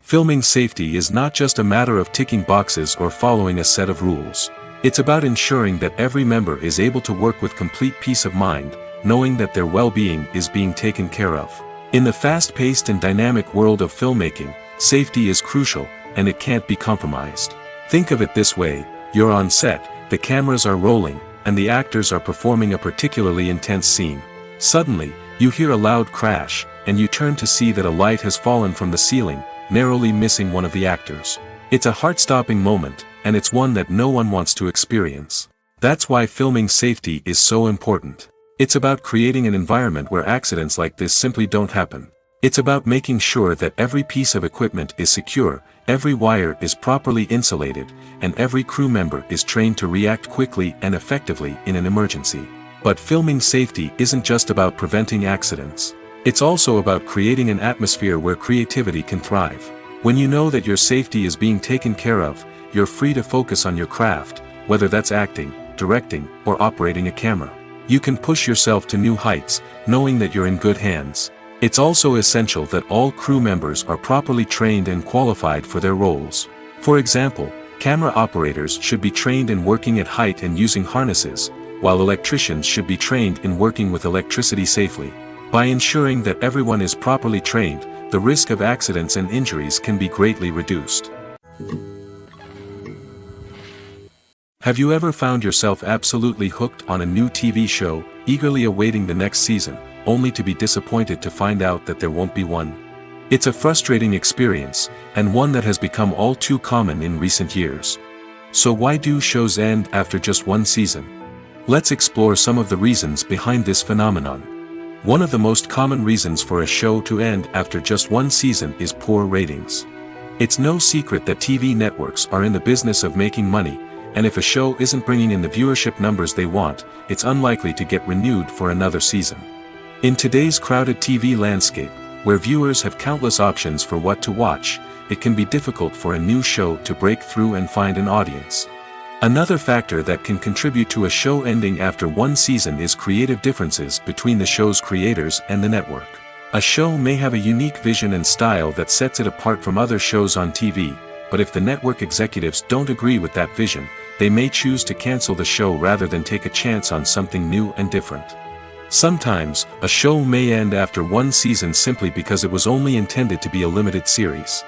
Filming safety is not just a matter of ticking boxes or following a set of rules. It's about ensuring that every member is able to work with complete peace of mind, knowing that their well-being is being taken care of. In the fast-paced and dynamic world of filmmaking, safety is crucial, and it can't be compromised. Think of it this way: you're on set, the cameras are rolling, and the actors are performing a particularly intense scene. Suddenly, you hear a loud crash, and you turn to see that a light has fallen from the ceiling, narrowly missing one of the actors. It's a heart-stopping moment, and it's one that no one wants to experience. That's why filming safety is so important. It's about creating an environment where accidents like this simply don't happen. It's about making sure that every piece of equipment is secure, every wire is properly insulated, and every crew member is trained to react quickly and effectively in an emergency. But filming safety isn't just about preventing accidents. It's also about creating an atmosphere where creativity can thrive. When you know that your safety is being taken care of, you're free to focus on your craft, whether that's acting, directing, or operating a camera. You can push yourself to new heights, knowing that you're in good hands. It's also essential that all crew members are properly trained and qualified for their roles. For example, camera operators should be trained in working at height and using harnesses, while electricians should be trained in working with electricity safely. By ensuring that everyone is properly trained, the risk of accidents and injuries can be greatly reduced. Have you ever found yourself absolutely hooked on a new TV show, eagerly awaiting the next season, only to be disappointed to find out that there won't be one? It's a frustrating experience, and one that has become all too common in recent years. So why do shows end after just one season? Let's explore some of the reasons behind this phenomenon. One of the most common reasons for a show to end after just one season is poor ratings. It's no secret that TV networks are in the business of making money, and if a show isn't bringing in the viewership numbers they want, it's unlikely to get renewed for another season. In today's crowded TV landscape, where viewers have countless options for what to watch, it can be difficult for a new show to break through and find an audience. Another factor that can contribute to a show ending after one season is creative differences between the show's creators and the network. A show may have a unique vision and style that sets it apart from other shows on TV, but if the network executives don't agree with that vision, they may choose to cancel the show rather than take a chance on something new and different. Sometimes, a show may end after one season simply because it was only intended to be a limited series.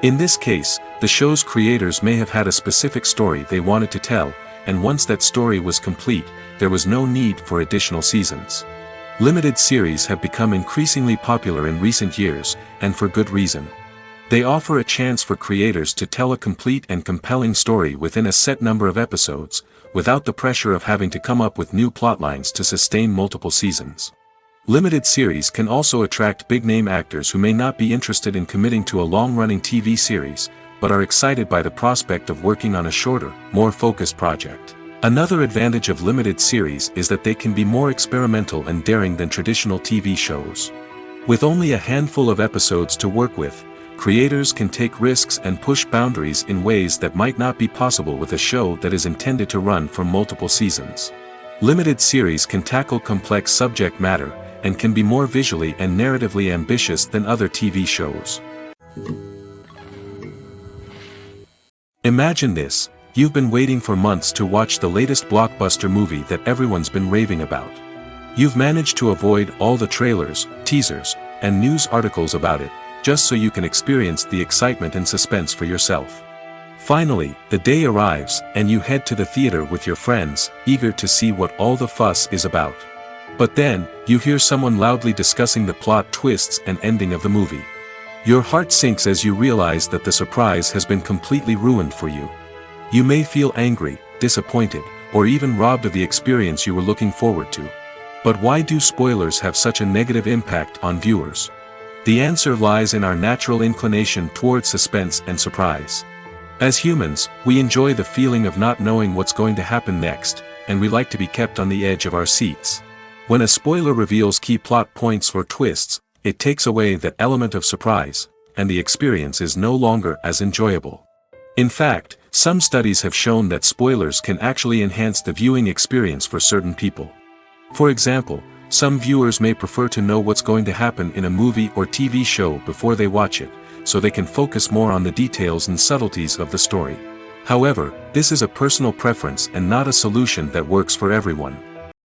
In this case, the show's creators may have had a specific story they wanted to tell, and once that story was complete, there was no need for additional seasons. Limited series have become increasingly popular in recent years, and for good reason. They offer a chance for creators to tell a complete and compelling story within a set number of episodes, without the pressure of having to come up with new plotlines to sustain multiple seasons. Limited series can also attract big-name actors who may not be interested in committing to a long-running TV series, but are excited by the prospect of working on a shorter, more focused project. Another advantage of limited series is that they can be more experimental and daring than traditional TV shows. With only a handful of episodes to work with, creators can take risks and push boundaries in ways that might not be possible with a show that is intended to run for multiple seasons. Limited series can tackle complex subject matter, and can be more visually and narratively ambitious than other TV shows. Imagine this: you've been waiting for months to watch the latest blockbuster movie that everyone's been raving about. You've managed to avoid all the trailers, teasers, and news articles about it, just so you can experience the excitement and suspense for yourself. Finally, the day arrives, and you head to the theater with your friends, eager to see what all the fuss is about. But then, you hear someone loudly discussing the plot twists and ending of the movie. Your heart sinks as you realize that the surprise has been completely ruined for you. You may feel angry, disappointed, or even robbed of the experience you were looking forward to. But why do spoilers have such a negative impact on viewers? The answer lies in our natural inclination toward suspense and surprise. As humans, we enjoy the feeling of not knowing what's going to happen next, and we like to be kept on the edge of our seats. When a spoiler reveals key plot points or twists, it takes away that element of surprise, and the experience is no longer as enjoyable. In fact, some studies have shown that spoilers can actually enhance the viewing experience for certain people. For example, some viewers may prefer to know what's going to happen in a movie or TV show before they watch it, so they can focus more on the details and subtleties of the story. However, this is a personal preference and not a solution that works for everyone.